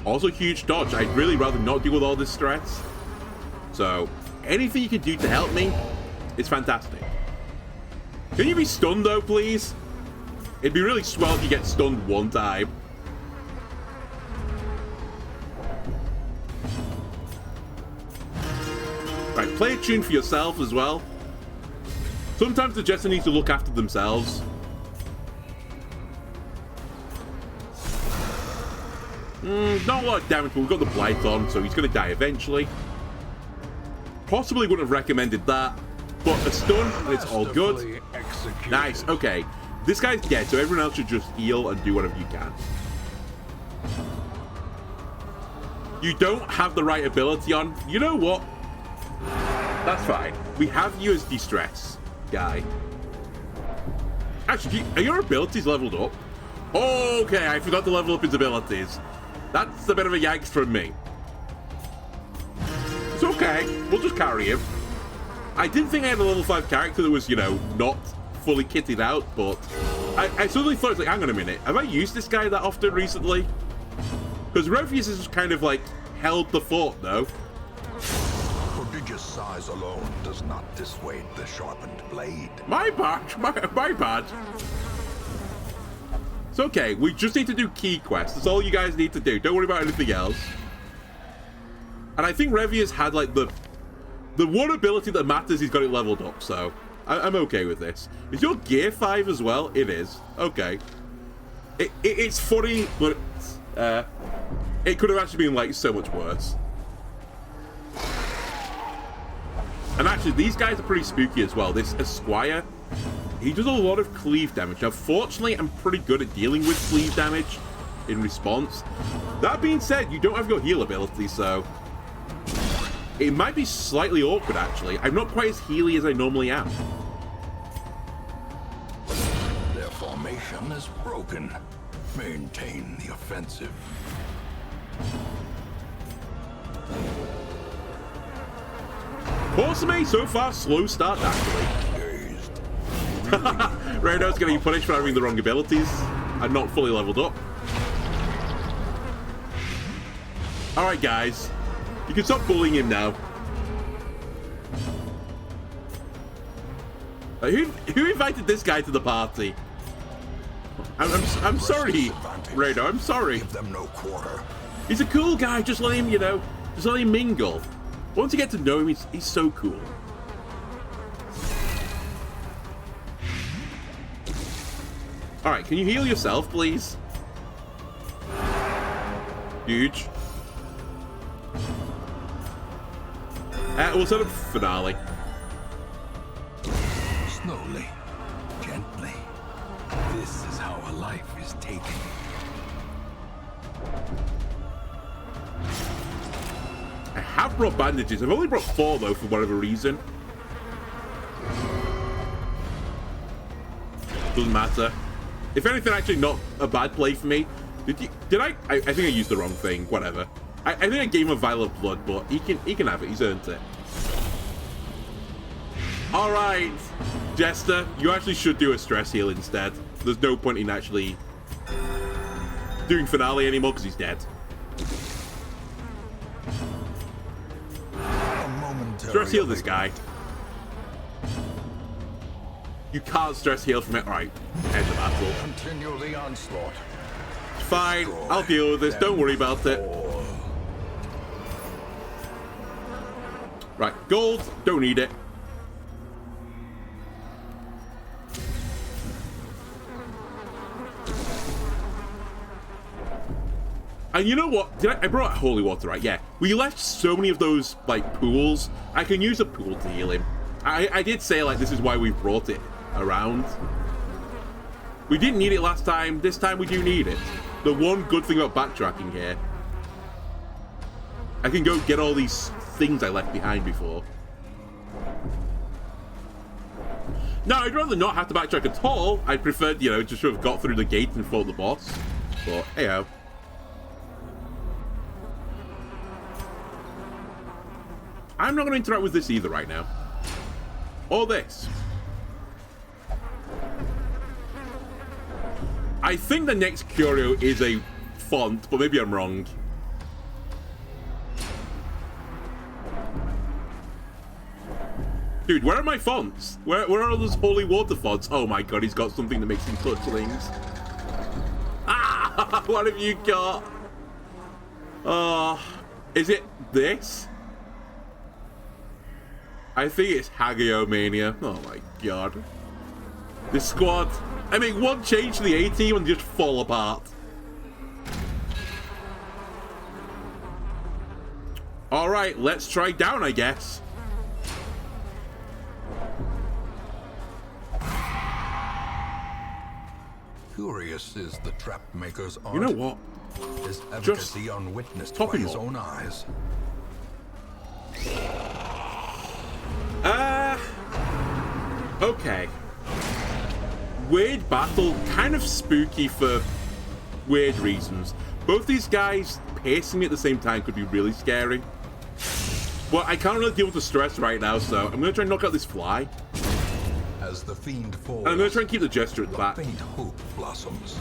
Also huge dodge. I'd really rather not deal with all this stress. So, anything you can do to help me, it's fantastic. Can you be stunned though, please? It'd be really swell if you get stunned one time. Right, play a tune for yourself as well. Sometimes the Jester needs to look after themselves. Not a lot of damage, but we've got the Blight on, so he's going to die eventually. Possibly wouldn't have recommended that, but a stun, and it's all good. Nice, okay. This guy's dead, so everyone else should just heal and do whatever you can. You don't have the right ability on. You know what? That's fine. We have you as Distress guy. Actually, are your abilities leveled up? Okay, I forgot to level up his abilities. That's a bit of a yikes from me. It's okay. We'll just carry him. I didn't think I had a level 5 character that was, you know, not fully kitted out, but I suddenly thought, it's like, hang on a minute, have I used this guy that often recently? Because Revius has kind of, like, held the fort, though. Prodigious size alone does not dissuade the sharpened blade. My bad, my bad. It's okay, we just need to do key quests. That's all you guys need to do. Don't worry about anything else. And I think Revius had, like, the one ability that matters, he's got it leveled up, so I'm okay with this. Is your gear 5 as well? It is. Okay. It's funny, but it could have actually been, like, so much worse. And actually, these guys are pretty spooky as well. This Esquire, he does a lot of cleave damage. Now, fortunately, I'm pretty good at dealing with cleave damage in response. That being said, you don't have your heal ability, so it might be slightly awkward, actually. I'm not quite as healy as I normally am. Their formation is broken. Maintain the offensive. Force so far, slow start, actually. Rayno's going to be punished for having the wrong abilities and not fully leveled up. Alright, guys. You can stop bullying him now. Who invited this guy to the party? I'm sorry, Reno. I'm sorry. Give them no quarter. He's a cool guy. Just let him, just let him mingle. Once you get to know him, he's so cool. All right, can you heal yourself, please? Huge. We'll set up finale. Slowly, gently. This is how a life is taken. I have brought bandages. I've only brought 4 though, for whatever reason. Doesn't matter. If anything, actually not a bad play for me. Did I think I used the wrong thing. Whatever. I think I gave him a vial of blood, but he can have it. He's earned it. All right, Jester, you actually should do a stress heal instead. There's no point in actually doing finale anymore because he's dead. Stress heal this guy. You can't stress heal from it. All right, end the battle. Continue the onslaught. Fine, I'll deal with this. Don't worry about it. Right, gold. Don't need it. And you know what? I brought holy water, right? Yeah. We left so many of those, like, pools. I can use a pool to heal him. I did say, like, this is why we brought it around. We didn't need it last time. This time we do need it. The one good thing about backtracking here, I can go get all these things I left behind before. No, I'd rather not have to backtrack at all. I preferred, just sort of got through the gate and fought the boss. But, hey-ho. I'm not going to interact with this either right now. Or this. I think the next curio is a font, but maybe I'm wrong. Dude, where are my fonts? Where are all those holy water fonts? Oh my god, he's got something that makes him touch things. Ah! What have you got? Is it this? I think it's Hagiomania. Oh my god. This squad. I make one change to the A-team and just fall apart. Alright, let's try down, I guess. Curious is the trap maker's art. You know what? His efficacy unwitnessed by his own eyes. Okay. Weird battle, kind of spooky for weird reasons. Both these guys piercing me at the same time could be really scary. But I can't really deal with the stress right now, so I'm going to try and knock out this fly. As the fiend falls, and I'm going to try and keep the gesture at the back. Faint hope blossoms.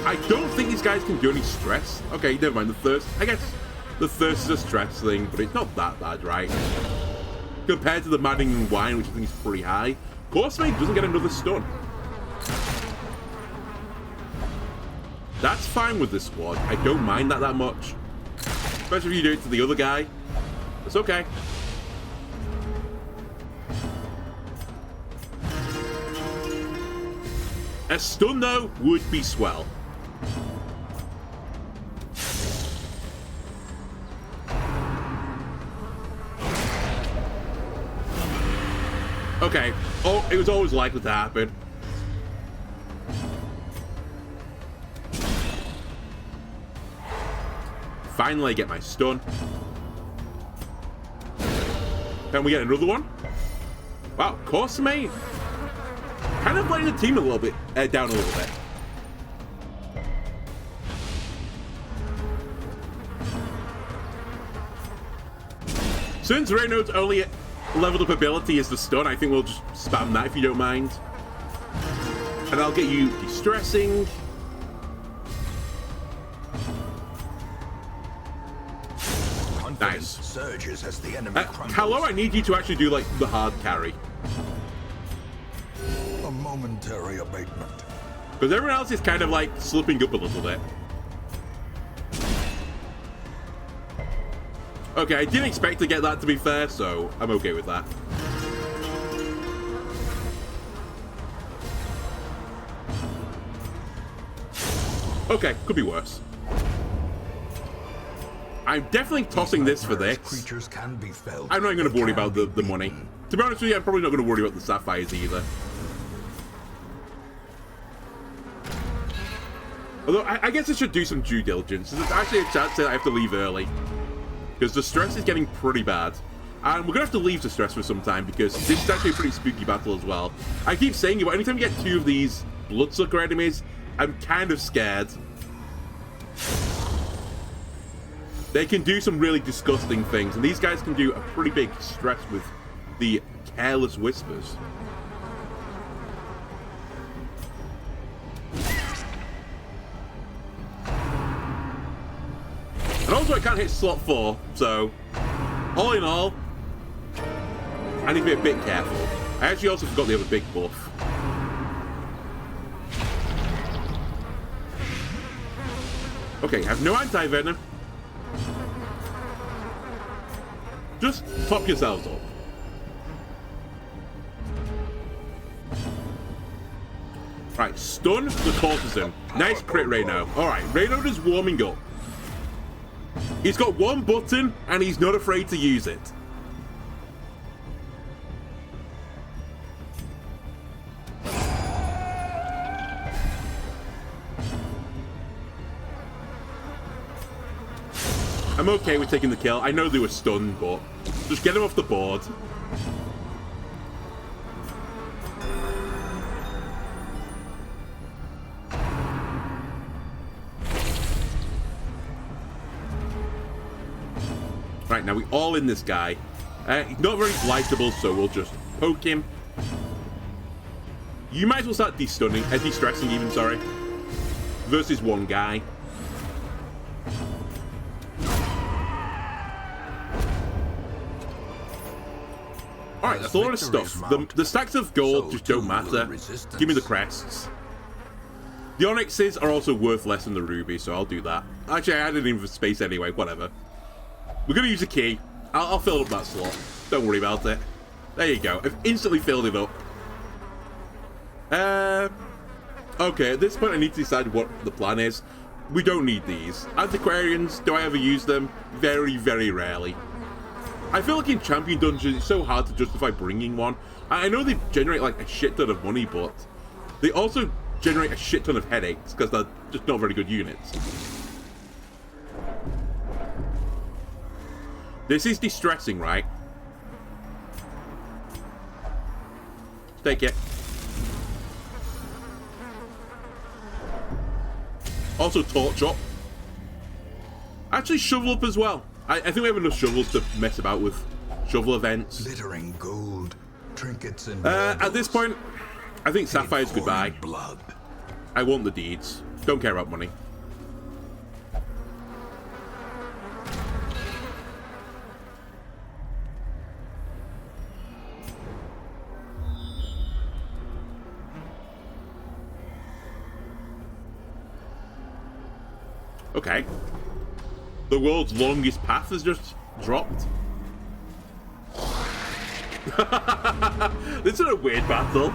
I don't think these guys can do any stress. Okay, never mind. The thirst, I guess the thirst is a stress thing, but it's not that bad, right? Compared to the Maddening Wine, which I think is pretty high. Coursemate doesn't get another stun. That's fine with this squad. I don't mind that much. Especially if you do it to the other guy. It's okay. A stun, though, would be swell. Okay. Oh, it was always likely to happen. Finally, I get my stun. Can we get another one? Wow, of course, mate. Kind of letting the team a little bit down a little bit. Since Reynold's only leveled up ability is the stun, I think we'll just spam that if you don't mind. And I'll get you confidence Nice. surges as the enemy crumbles. Hello, I need you to actually do, like, the hard carry. A momentary abatement. Because everyone else is kind of, like, slipping up a little bit. Okay, I didn't expect to get that, to be fair, so I'm okay with that. Okay, could be worse. I'm definitely tossing this for this. Creatures can be felled. I'm not going to They worry can about be the money. beaten. To be honest with you, I'm probably not going to worry about the sapphires either. Although, I guess I should do some due diligence. There's actually a chance that I have to leave early. Because the stress is getting pretty bad. And we're going to have to leave the stress for some time because this is actually a pretty spooky battle as well. I keep saying it, but anytime you get two of these bloodsucker enemies, I'm kind of scared. They can do some really disgusting things, and these guys can do a pretty big stress with the careless whispers. And also I can't hit slot 4, so all in all, I need to be a bit careful. I actually also forgot the other big buff. Okay, I have no anti-venom. Just top yourselves up. Right, stun the courtesan. Nice crit, Reno. Alright, Reno is warming up. He's got one button, and he's not afraid to use it. I'm okay with taking the kill. I know they were stunned, but just get him off the board. Right, now we all in this guy. He's not very blightable, so we'll just poke him. You might as well start de-stunning, de-stressing even, sorry. Versus one guy. Alright, that's a lot of stuff. The stacks of gold just don't matter. Give me the crests. The onyxes are also worth less than the ruby, so I'll do that. Actually, I added in for space anyway, whatever. We're going to use a key. I'll fill up that slot. Don't worry about it. There you go. I've instantly filled it up. Okay, at this point I need to decide what the plan is. We don't need these. Antiquarians, do I ever use them? Very, very rarely. I feel like in Champion Dungeons, it's so hard to justify bringing one. I know they generate like a shit ton of money, but they also generate a shit ton of headaches because they're just not very good units. This is distressing, right? Take it. Also torch up. Actually shovel up as well. I think we have enough shovels to mess about with shovel events. Glittering gold, trinkets and at this point, I think Sapphire's goodbye. Blood. I want the deeds. Don't care about money. Okay. The world's longest path has just dropped. This is a weird battle.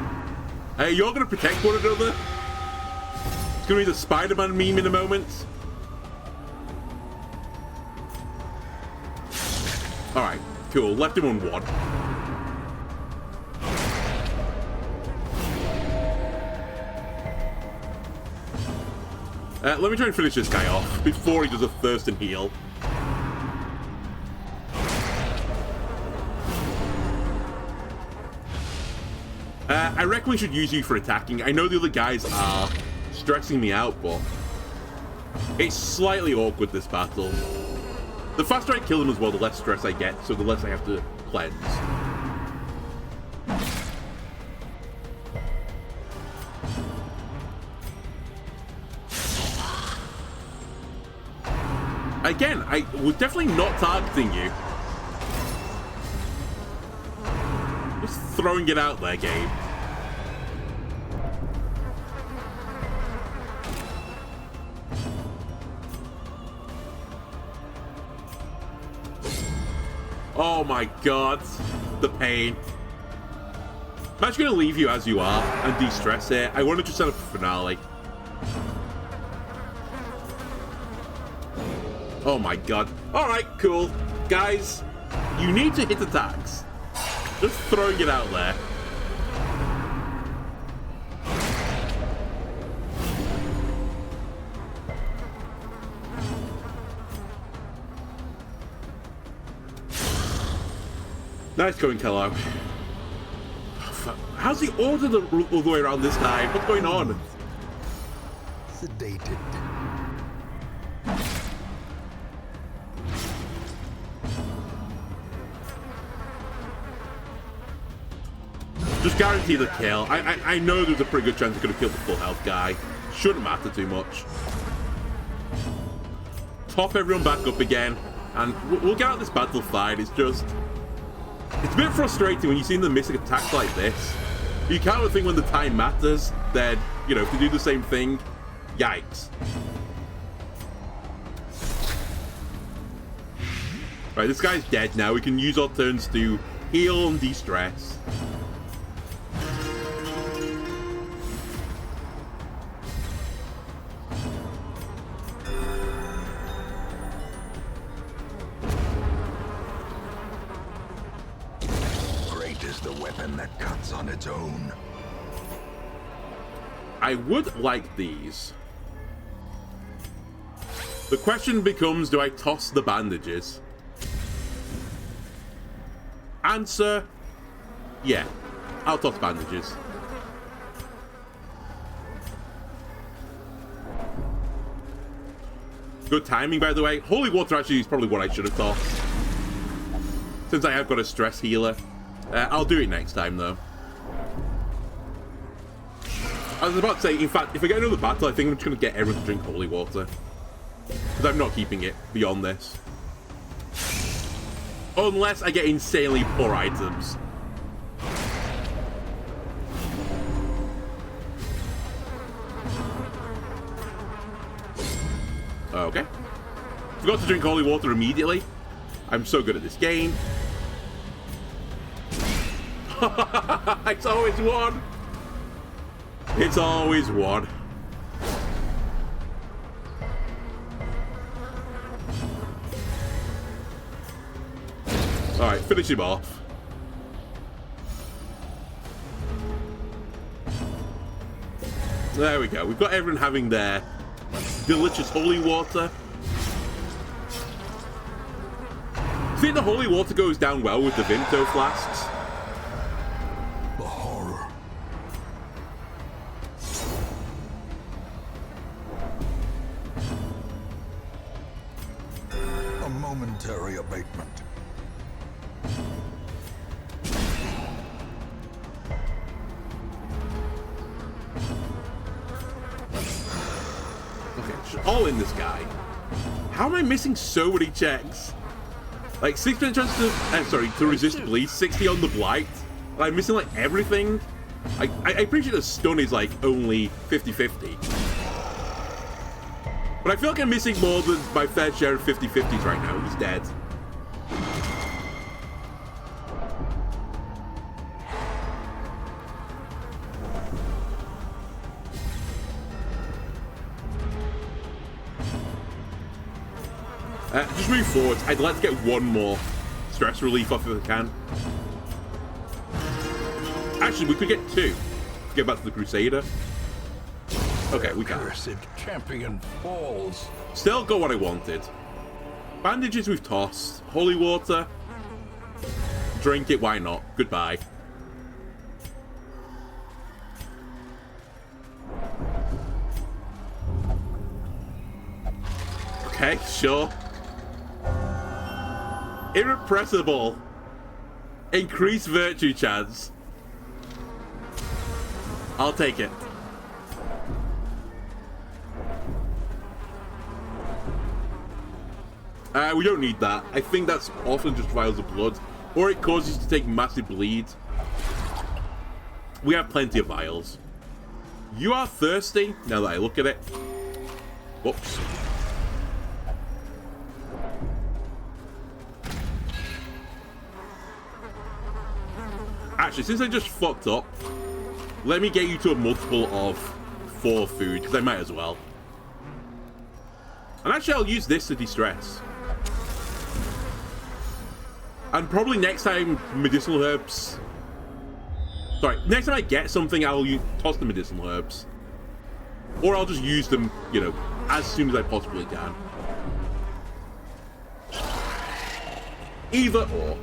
You're going to protect one another. It's going to be the Spider-Man meme in a moment. Alright, cool. Left him on one. Let me try and finish this guy off before he does a thirst and heal. I reckon we should use you for attacking. I know the other guys are stressing me out, but it's slightly awkward, this battle. The faster I kill them as well, the less stress I get, so the less I have to cleanse. Again, I was definitely not targeting you. Just throwing it out there, game. Oh my god, the pain. I'm actually going to leave you as you are and de-stress it. I wanted to set up a finale. Oh my god. Alright, cool. Guys, you need to hit attacks. Just throwing it out there. Nice going, Kello. How's the order all the way around this time? What's going on? Sedated. Just guarantee the kill. I know there's a pretty good chance I could have killed the full health guy. Shouldn't matter too much. Top everyone back up again, and we'll get out this battle fine. It's just... It's a bit frustrating when you see them missing attacks like this. You kind of think when the time matters, then, you know, if they do the same thing, yikes. Right, this guy's dead now. We can use our turns to heal and de-stress. That cuts on its own. I would like these. The question becomes, do I toss the bandages? Answer, yeah. I'll toss bandages. Good timing, by the way. Holy water actually is probably what I should have tossed, since I have got a stress healer. I'll do it next time, though. I was about to say, in fact, if I get another battle, I think I'm just going to get everyone to drink holy water. Because I'm not keeping it beyond this. Unless I get insanely poor items. Okay. Forgot to drink holy water immediately. I'm so good at this game. It's always one. It's always one. Alright, finish him off. There we go. We've got everyone having their delicious holy water. I think the holy water goes down well with the Vimto flasks. Momentary abatement. Okay, just all in this guy. How am I missing so many checks? Like 6% chance to resist bleed, 60 on the blight. And I'm missing like everything. I appreciate the stun is like only 50-50. But I feel like I'm missing more than my fair share of 50-50s right now. He's dead. Just move forward. I'd like to get one more stress relief off if I can. Actually, we could get two. Let's get back to the Crusader. Okay, we can. Cursed champion falls. Still got what I wanted. Bandages we've tossed. Holy water. Drink it, why not? Goodbye. Okay, sure. Irrepressible. Increased virtue chance. I'll take it. We don't need that. I think that's often just vials of blood, or it causes you to take massive bleeds. We have plenty of vials. You are thirsty, now that I look at it. Whoops. Actually, since I just fucked up, let me get you to a multiple of 4 food, because I might as well. And actually, I'll use this to de-stress. And probably next time, medicinal herbs... Sorry, next time I get something, I'll toss the medicinal herbs. Or I'll just use them, you know, as soon as I possibly can. Either or.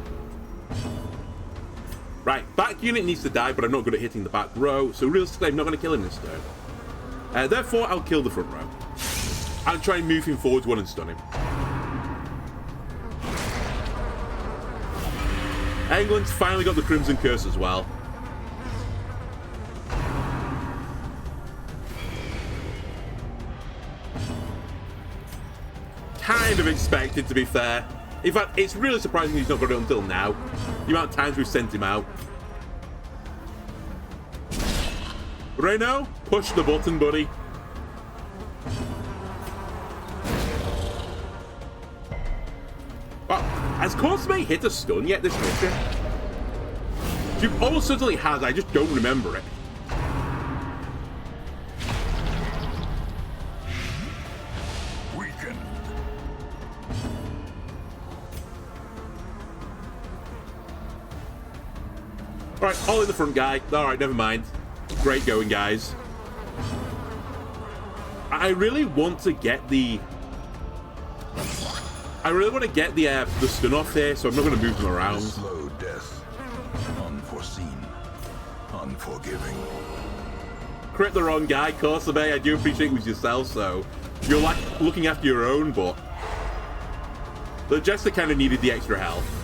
Right, back unit needs to die, but I'm not good at hitting the back row, so realistically I'm not going to kill him this turn. Therefore, I'll kill the front row. And try and move him forward one and stun him. England's finally got the Crimson Curse as well. Kind of expected, to be fair. In fact, it's really surprising he's not got it until now. The amount of times we've sent him out. Reno, push the button, buddy. Well, has Cosme hit a stun yet this mission? She almost certainly has, I just don't remember it. Alright, all in the front, guy. Alright, never mind. Great going, guys. I really want to get the... the stun off here, so I'm not going to move them around. Slow death. Unforeseen. Unforgiving. Crit the wrong guy, Corsabe. I do appreciate it was yourself, so... You're like looking after your own, but... The Jester kind of needed the extra health.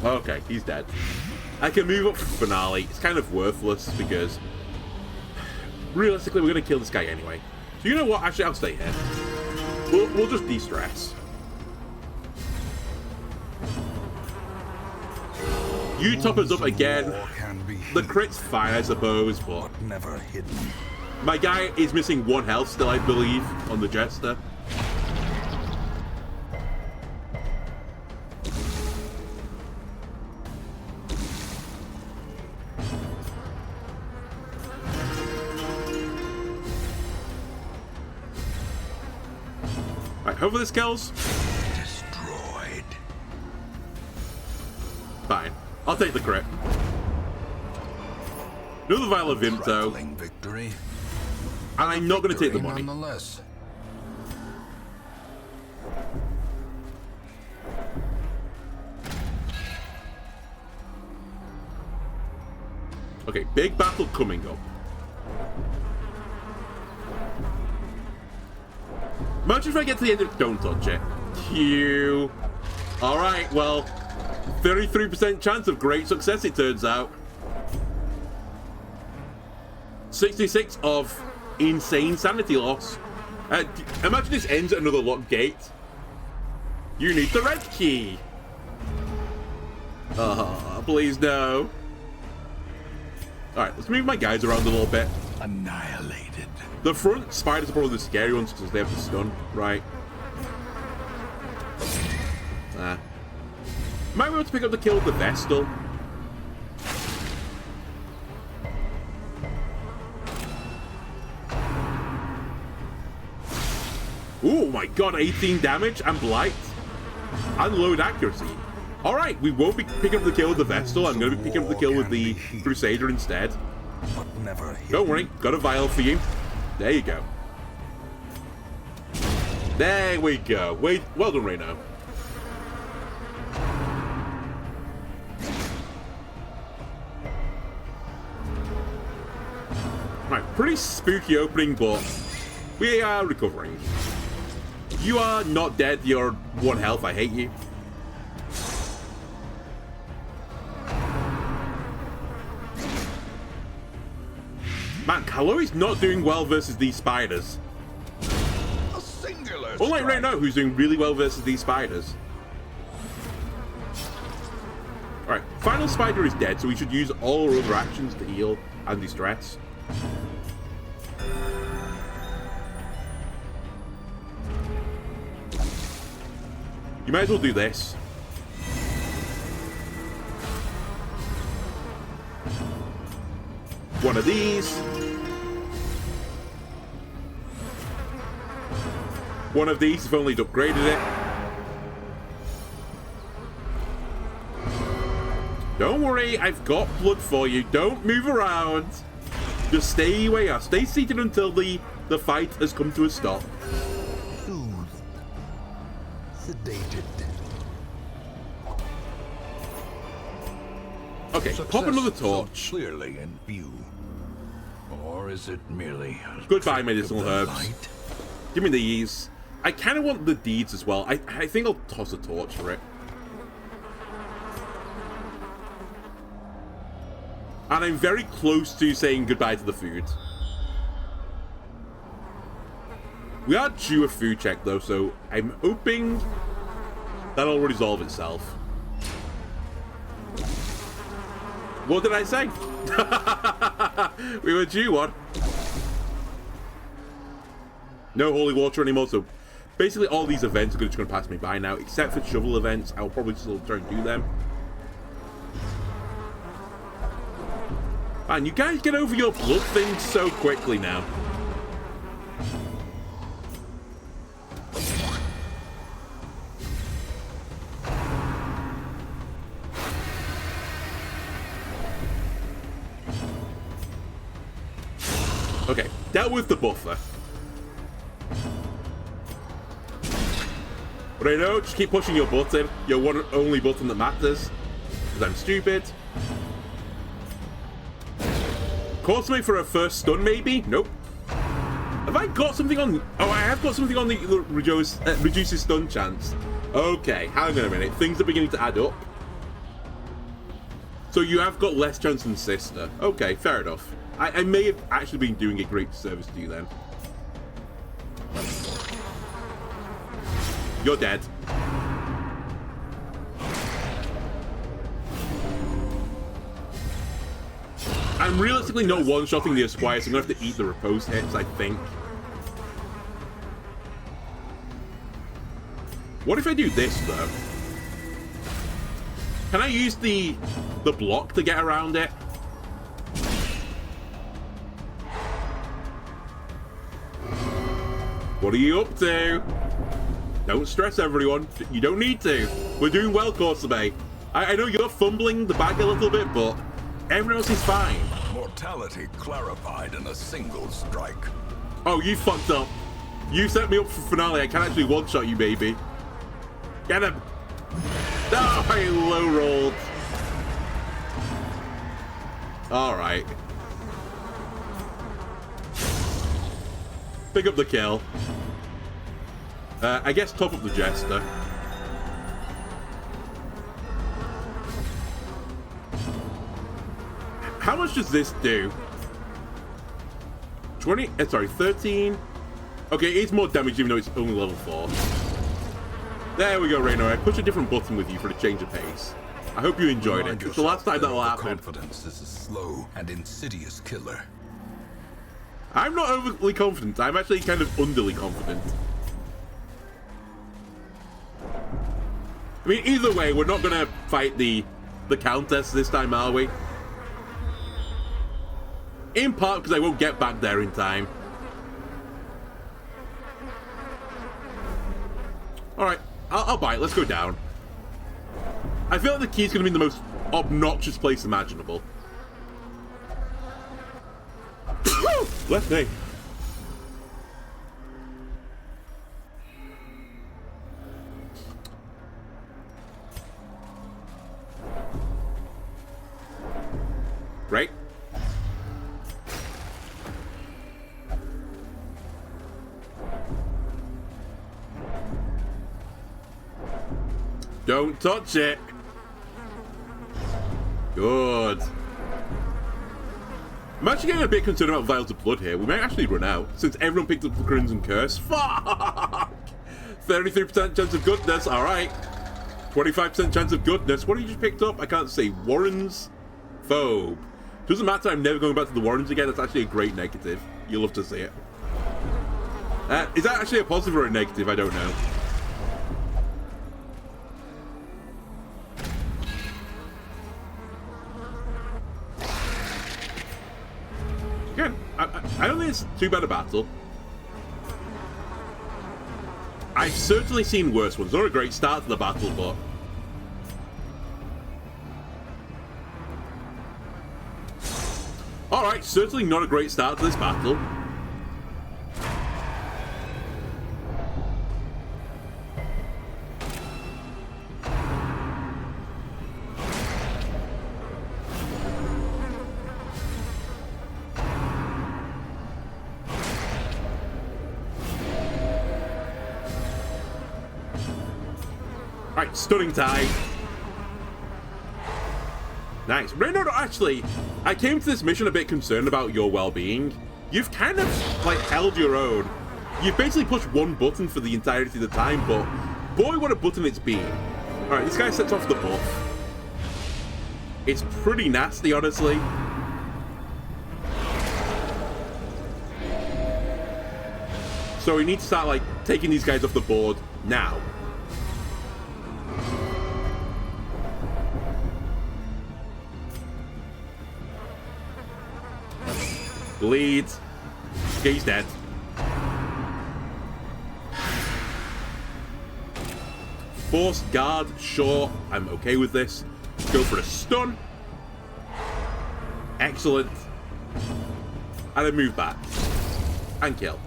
Okay, he's dead. I can move up for finale. It's kind of worthless because realistically we're going to kill this guy anyway. So you know what? Actually, I'll stay here. We'll just de-stress. You top us up again. The crit's fine, I suppose, but never hidden. My guy is missing 1 health still, I believe, on the Jester. Hopefully this kills. Destroyed. Fine. I'll take the crit. Another vial of Vimto. Victory. And I'm not going to take the money. Nonetheless. Okay, big battle coming up. Much if I get to the end of... Don't touch it. Q. Alright, well... 33% chance of great success, it turns out. 66 of insane sanity loss. Imagine this ends at another locked gate. You need the red key. Please no. Alright, let's move my guys around a little bit. Annihilated. The front spiders are probably the scary ones because they have the stun, right? Might be able to pick up the kill with the Vestal. Oh my god, 18 damage and blight. And load accuracy. Alright, we won't be picking up the kill with the Vestal. I'm going to be picking up the kill with the Crusader instead. Don't worry, got a vial for you. There you go. There we go. Wait, well done, Reno. Right, pretty spooky opening, but we are recovering. You are not dead. You're 1 health. I hate you. Man, Kaloi's not doing well versus these spiders. A singular Unlike strike. Reno, who's doing really well versus these spiders. Alright, final spider is dead, so we should use all our other actions to heal and distress. You might as well do this. One of these. One of these, if only you'd upgraded it. Don't worry, I've got blood for you. Don't move around. Just stay where you are. Stay seated until the fight has come to a stop. Soothed. Sedated. Okay, pop another torch. So clearly in view. Or is it merely a Goodbye, trick medicinal of the herbs. light? Give me these. I kind of want the deeds as well. I think I'll toss a torch for it. And I'm very close to saying goodbye to the food. We are due a food check though, so I'm hoping that'll resolve itself. What did I say? We were due one. No holy water anymore, so basically all these events are just going to pass me by now, except for shovel events. I'll probably still try and do them. Man, you guys get over your blood thing so quickly now. Okay, dealt with the buffer. But I know, just keep pushing your button. Your one and only button that matters. Because I'm stupid. Caught something for a first stun, maybe? Nope. Have I got something on... Oh, I have got something on the reduces stun chance. Okay, hang on a minute. Things are beginning to add up. So you have got less chance than Sister. Okay, fair enough. I may have actually been doing a great service to you then. You're dead. I'm realistically not one-shotting the Esquire, so I'm going to have to eat the repose hits, I think. What if I do this, though? Can I use the block to get around it? What are you up to? Don't stress, everyone. You don't need to. We're doing well, Corsabe. I know you're fumbling the bag a little bit, but everyone else is fine. Mortality clarified in a single strike. Oh, you fucked up. You set me up for finale. I can't actually one-shot you, baby. Get him. Oh, I low-rolled. All right. Pick up the kill. I guess top up the Jester. How much does this do? 20? Sorry, 13. Okay, it's more damage even though it's only level 4. There we go, Raynor. I pushed a different button with you for a change of pace. I hope you enjoyed it. It's the last time that'll happen. Confidence is a slow and insidious killer. I'm not overly confident. I'm actually kind of underly confident. I mean, either way, we're not going to fight the Countess this time, are we? In part because I won't get back there in time. Alright, I'll buy it. Let's go down. I feel like the key's going to be in the most obnoxious place imaginable. Left knee. Right? Don't touch it. Good. I'm actually getting a bit concerned about vials of blood here. We might actually run out, since everyone picked up the Crimson Curse. Fuck! 33% chance of goodness, alright. 25% chance of goodness. What have you just picked up? I can't see. Warren's Phobe. Doesn't matter, I'm never going back to the Warrens again. That's actually a great negative. You'll love to see it. Is that actually a positive or a negative? I don't know. Again, I don't think it's too bad a battle. I've certainly seen worse ones. Not a great start to the battle, but... Alright, certainly not a great start to this battle. Alright, stunning tide. Nice. Reynard, actually, I came to this mission a bit concerned about your well-being. You've kind of, like, held your own. You've basically pushed one button for the entirety of the time, but boy, what a button it's been. Alright, this guy sets off the buff. It's pretty nasty, honestly. So we need to start, like, taking these guys off the board now. Bleed. Okay, he's dead. Forced guard, sure. I'm okay with this. Go for a stun. Excellent. And then move back. And kill.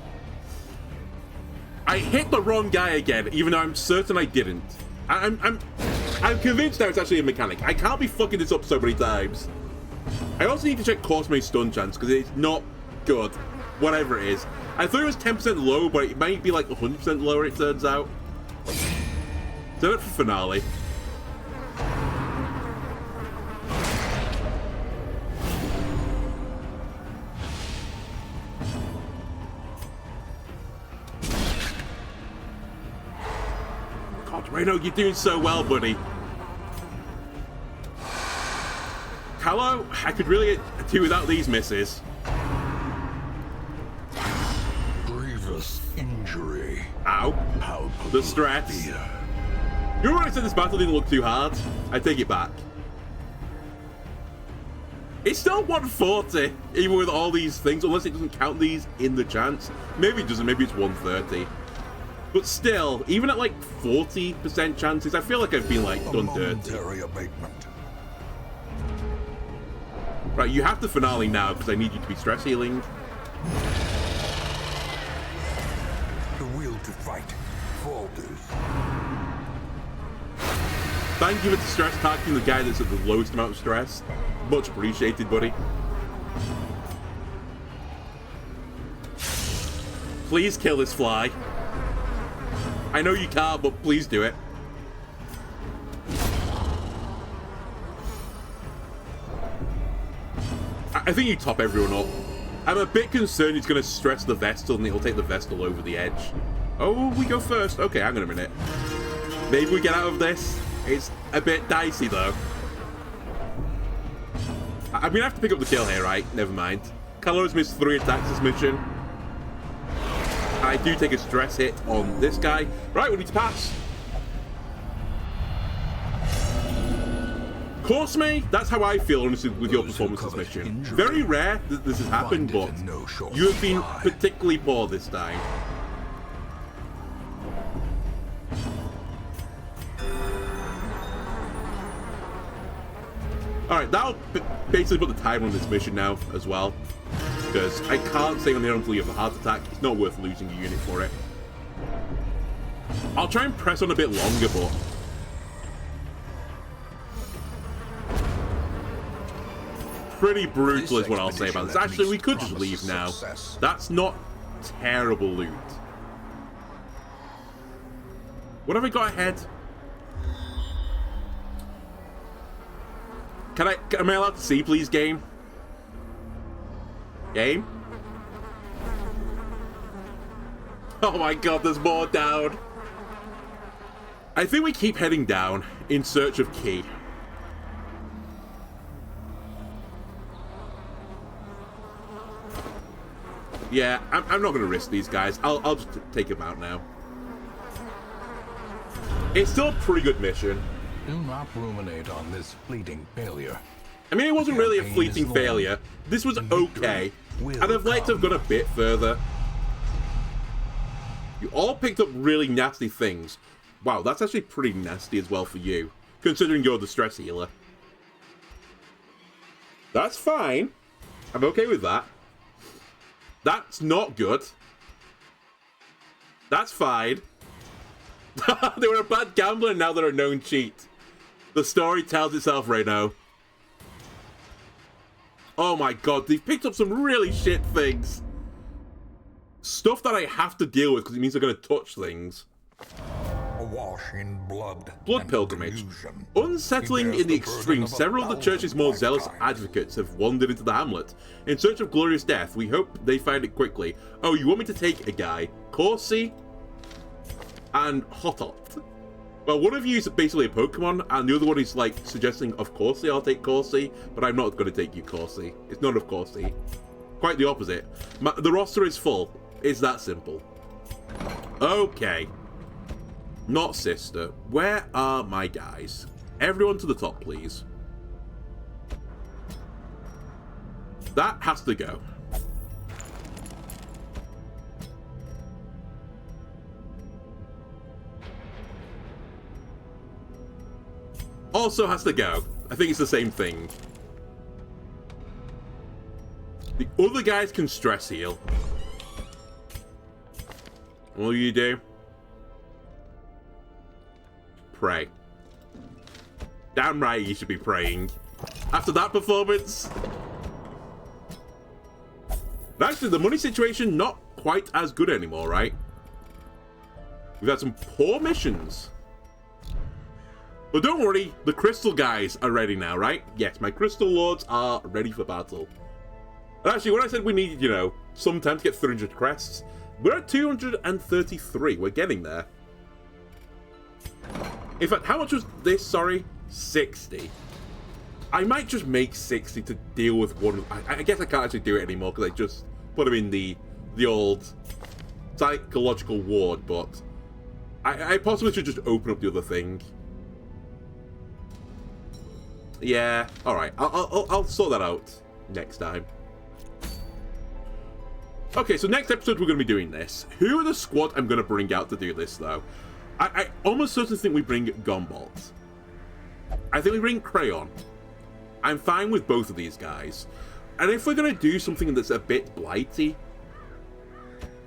I hit the wrong guy again, even though I'm certain I didn't. I'm convinced now it's actually a mechanic. I can't be fucking this up so many times. I also need to check Corsome's stun chance, because it's not good. Whatever it is. I thought it was 10% low, but it might be like 100% lower, it turns out. Do it for finale. God, Reno, you're doing so well, buddy. Hello? I could really do without these misses. Grievous injury. Ow. How The stress. You remember when I said this battle didn't look too hard? I take it back. It's still 140, even with all these things, unless it doesn't count these in the chance. Maybe it doesn't, maybe it's 130. But still, even at like 40% chances, I feel like I've been like done dirty. Abatement. Right, you have the finale now because I need you to be stress healing. The will to fight falters. Thank you for the stress attacking the guy that's at the lowest amount of stress. Much appreciated, buddy. Please kill this fly. I know you can't, but please do it. I think you top everyone up. I'm a bit concerned he's going to stress the Vestal and he'll take the Vestal over the edge. Oh, we go first. Okay, hang on a minute. Maybe we get out of this. It's a bit dicey, though. I'm going to have to pick up the kill here, right? Never mind. Kalos missed 3 attacks this mission. I do take a stress hit on this guy. Right, we need to pass. Corsme, that's how I feel, honestly, with your performance this mission. Very rare that this has happened, but you have been particularly poor this time. Alright, that'll basically put the timer on this mission now, as well. Because I can't stay on there until you have a heart attack. It's not worth losing a unit for it. I'll try and press on a bit longer, but... pretty brutal is what I'll say about this. Actually, we could just leave now. That's not terrible loot. What have I got ahead? Am I allowed to see, please, game? Game? Oh my god, there's more down. I think we keep heading down in search of key. Yeah, I'm not going to risk these guys. I'll just take them out now. It's still a pretty good mission. Do not ruminate on this fleeting failure. I mean, it wasn't really a fleeting failure. This was okay. And I'd like to have gone a bit further. You all picked up really nasty things. Wow, that's actually pretty nasty as well for you, considering you're the stress healer. That's fine. I'm okay with that. That's not good. That's fine. They were a bad gambler and now they're a known cheat. The story tells itself right now. Oh my god, they've picked up some really shit things. Stuff that I have to deal with because it means they're going to touch things. Awash in blood. Blood pilgrimage. Unsettling in the extreme, several of the church's more zealous advocates have wandered into the hamlet. In search of glorious death, we hope they find it quickly. Oh, you want me to take a guy? Corsi and Hotot. Well, one of you is basically a Pokemon, and the other one is like suggesting, of Corsi, I'll take Corsi, but I'm not going to take you, Corsi. It's none of Corsi. Quite the opposite. The roster is full. It's that simple. Okay. Not sister. Where are my guys? Everyone to the top, please. That has to go. Also has to go. I think it's the same thing. The other guys can stress heal. What do you do? Pray. Damn right you should be praying. After that performance. But actually, the money situation not quite as good anymore, right? We've had some poor missions. But don't worry, the crystal guys are ready now, right? Yes, my crystal lords are ready for battle. And actually, when I said we needed, you know, some time to get 300 crests, we're at 233. We're getting there. In fact, how much was this? Sorry, 60. I might just make 60 to deal with one. I guess I can't actually do it anymore because I just put him in the old psychological ward. But I possibly should just open up the other thing. Yeah, all right. I'll sort that out next time. Okay, so next episode we're going to be doing this. Who are the squad I'm going to bring out to do this, though? I almost certainly think we bring Gumbolt. I think we bring Crayon. I'm fine with both of these guys. And if we're going to do something that's a bit blighty,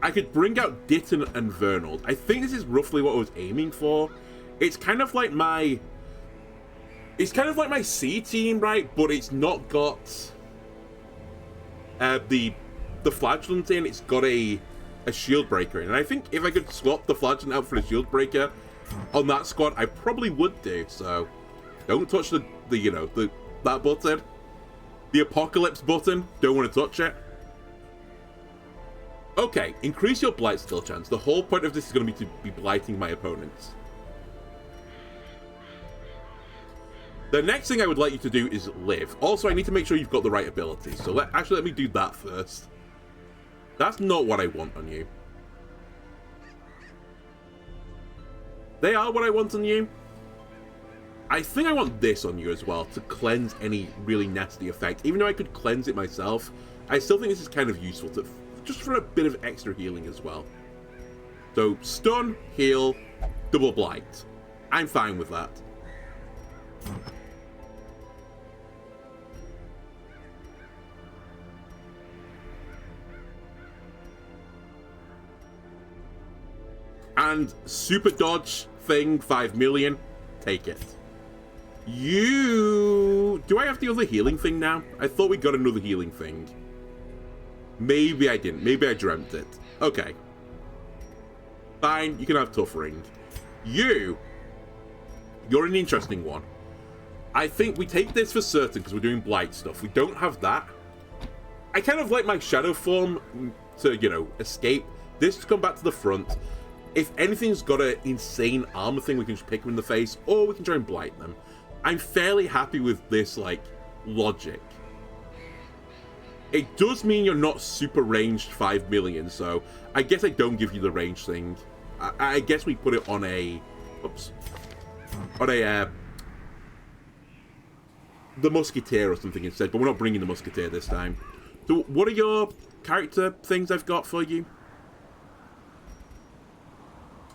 I could bring out Ditton and Vernold. I think this is roughly what I was aiming for. It's kind of like my... It's kind of like my C team, right? But it's not got the Flagellant in. It's got a shield breaker in. And I think if I could swap the Flagellant out for a shield breaker on that squad, I probably would do. So don't touch the that button. The Apocalypse button. Don't want to touch it. Okay, increase your blight skill chance. The whole point of this is going to be blighting my opponents. The next thing I would like you to do is live. Also, I need to make sure you've got the right abilities. So let me do that first. That's not what I want on you. They are what I want on you. I think I want this on you as well, to cleanse any really nasty effect. Even though I could cleanse it myself, I still think this is kind of useful, just for a bit of extra healing as well. So, stun, heal, double blight. I'm fine with that. And super dodge thing, 5 million. Take it. You... Do I have the other healing thing now? I thought we got another healing thing. Maybe I didn't. Maybe I dreamt it. Okay. Fine, you can have Tough Ring. You're an interesting one. I think we take this for certain because we're doing blight stuff. We don't have that. I kind of like my shadow form to, you know, escape. This to come back to the front. If anything's got an insane armor thing, we can just pick them in the face, or we can try and blight them. I'm fairly happy with this, like, logic. It does mean you're not super ranged 5 million, so I guess I don't give you the range thing. I guess we put it on a... Oops. On a, the Musketeer or something instead, but we're not bringing the Musketeer this time. So what are your character things I've got for you?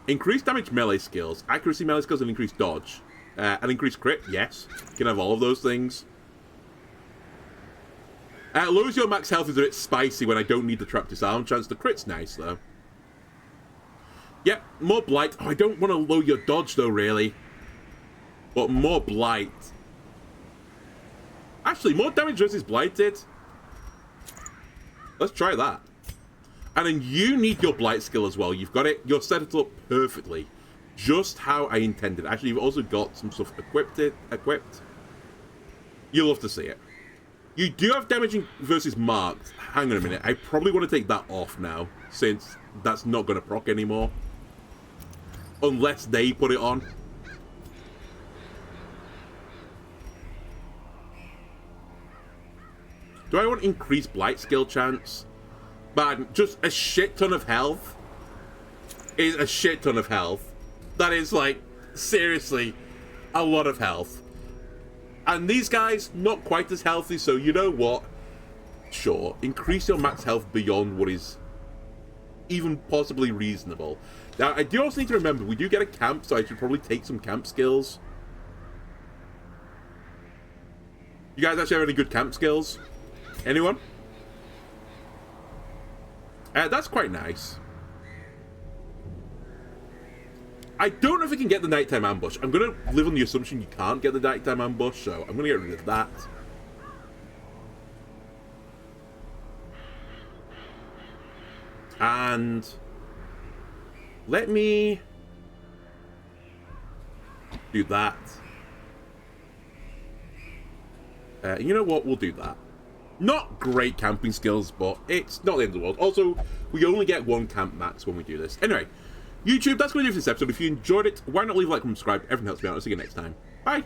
Increased damage melee skills, accuracy melee skills, and increased dodge. And increased crit, yes. You can have all of those things. Lowers your max health is a bit spicy when I don't need the trap disarm chance. The crit's nice, though. Yep, more blight. Oh, I don't want to lower your dodge, though, really. But more blight. Actually, more damage versus blighted. Let's try that. And then you need your blight skill as well. You've got it. You're set it up perfectly. Just how I intended. Actually, you've also got some stuff equipped. You'll love to see it. You do have damaging versus marked. Hang on a minute. I probably want to take that off now, since that's not going to proc anymore. Unless they put it on. Do I want increased blight skill chance? Man, just a shit ton of health is a shit ton of health. That is, like, seriously, a lot of health. And these guys, not quite as healthy, so you know what? Sure, increase your max health beyond what is even possibly reasonable. Now, I do also need to remember, we do get a camp, so I should probably take some camp skills. You guys actually have any good camp skills? Anyone? That's quite nice. I don't know if we can get the nighttime ambush. I'm going to live on the assumption you can't get the nighttime ambush, so I'm going to get rid of that. And let me do that. You know what? We'll do that. Not great camping skills, but it's not the end of the world. Also, we only get one camp max when we do this. Anyway, YouTube, that's going to do for this episode. If you enjoyed it, why not leave a like and subscribe? Everything helps me out. I'll see you next time. Bye.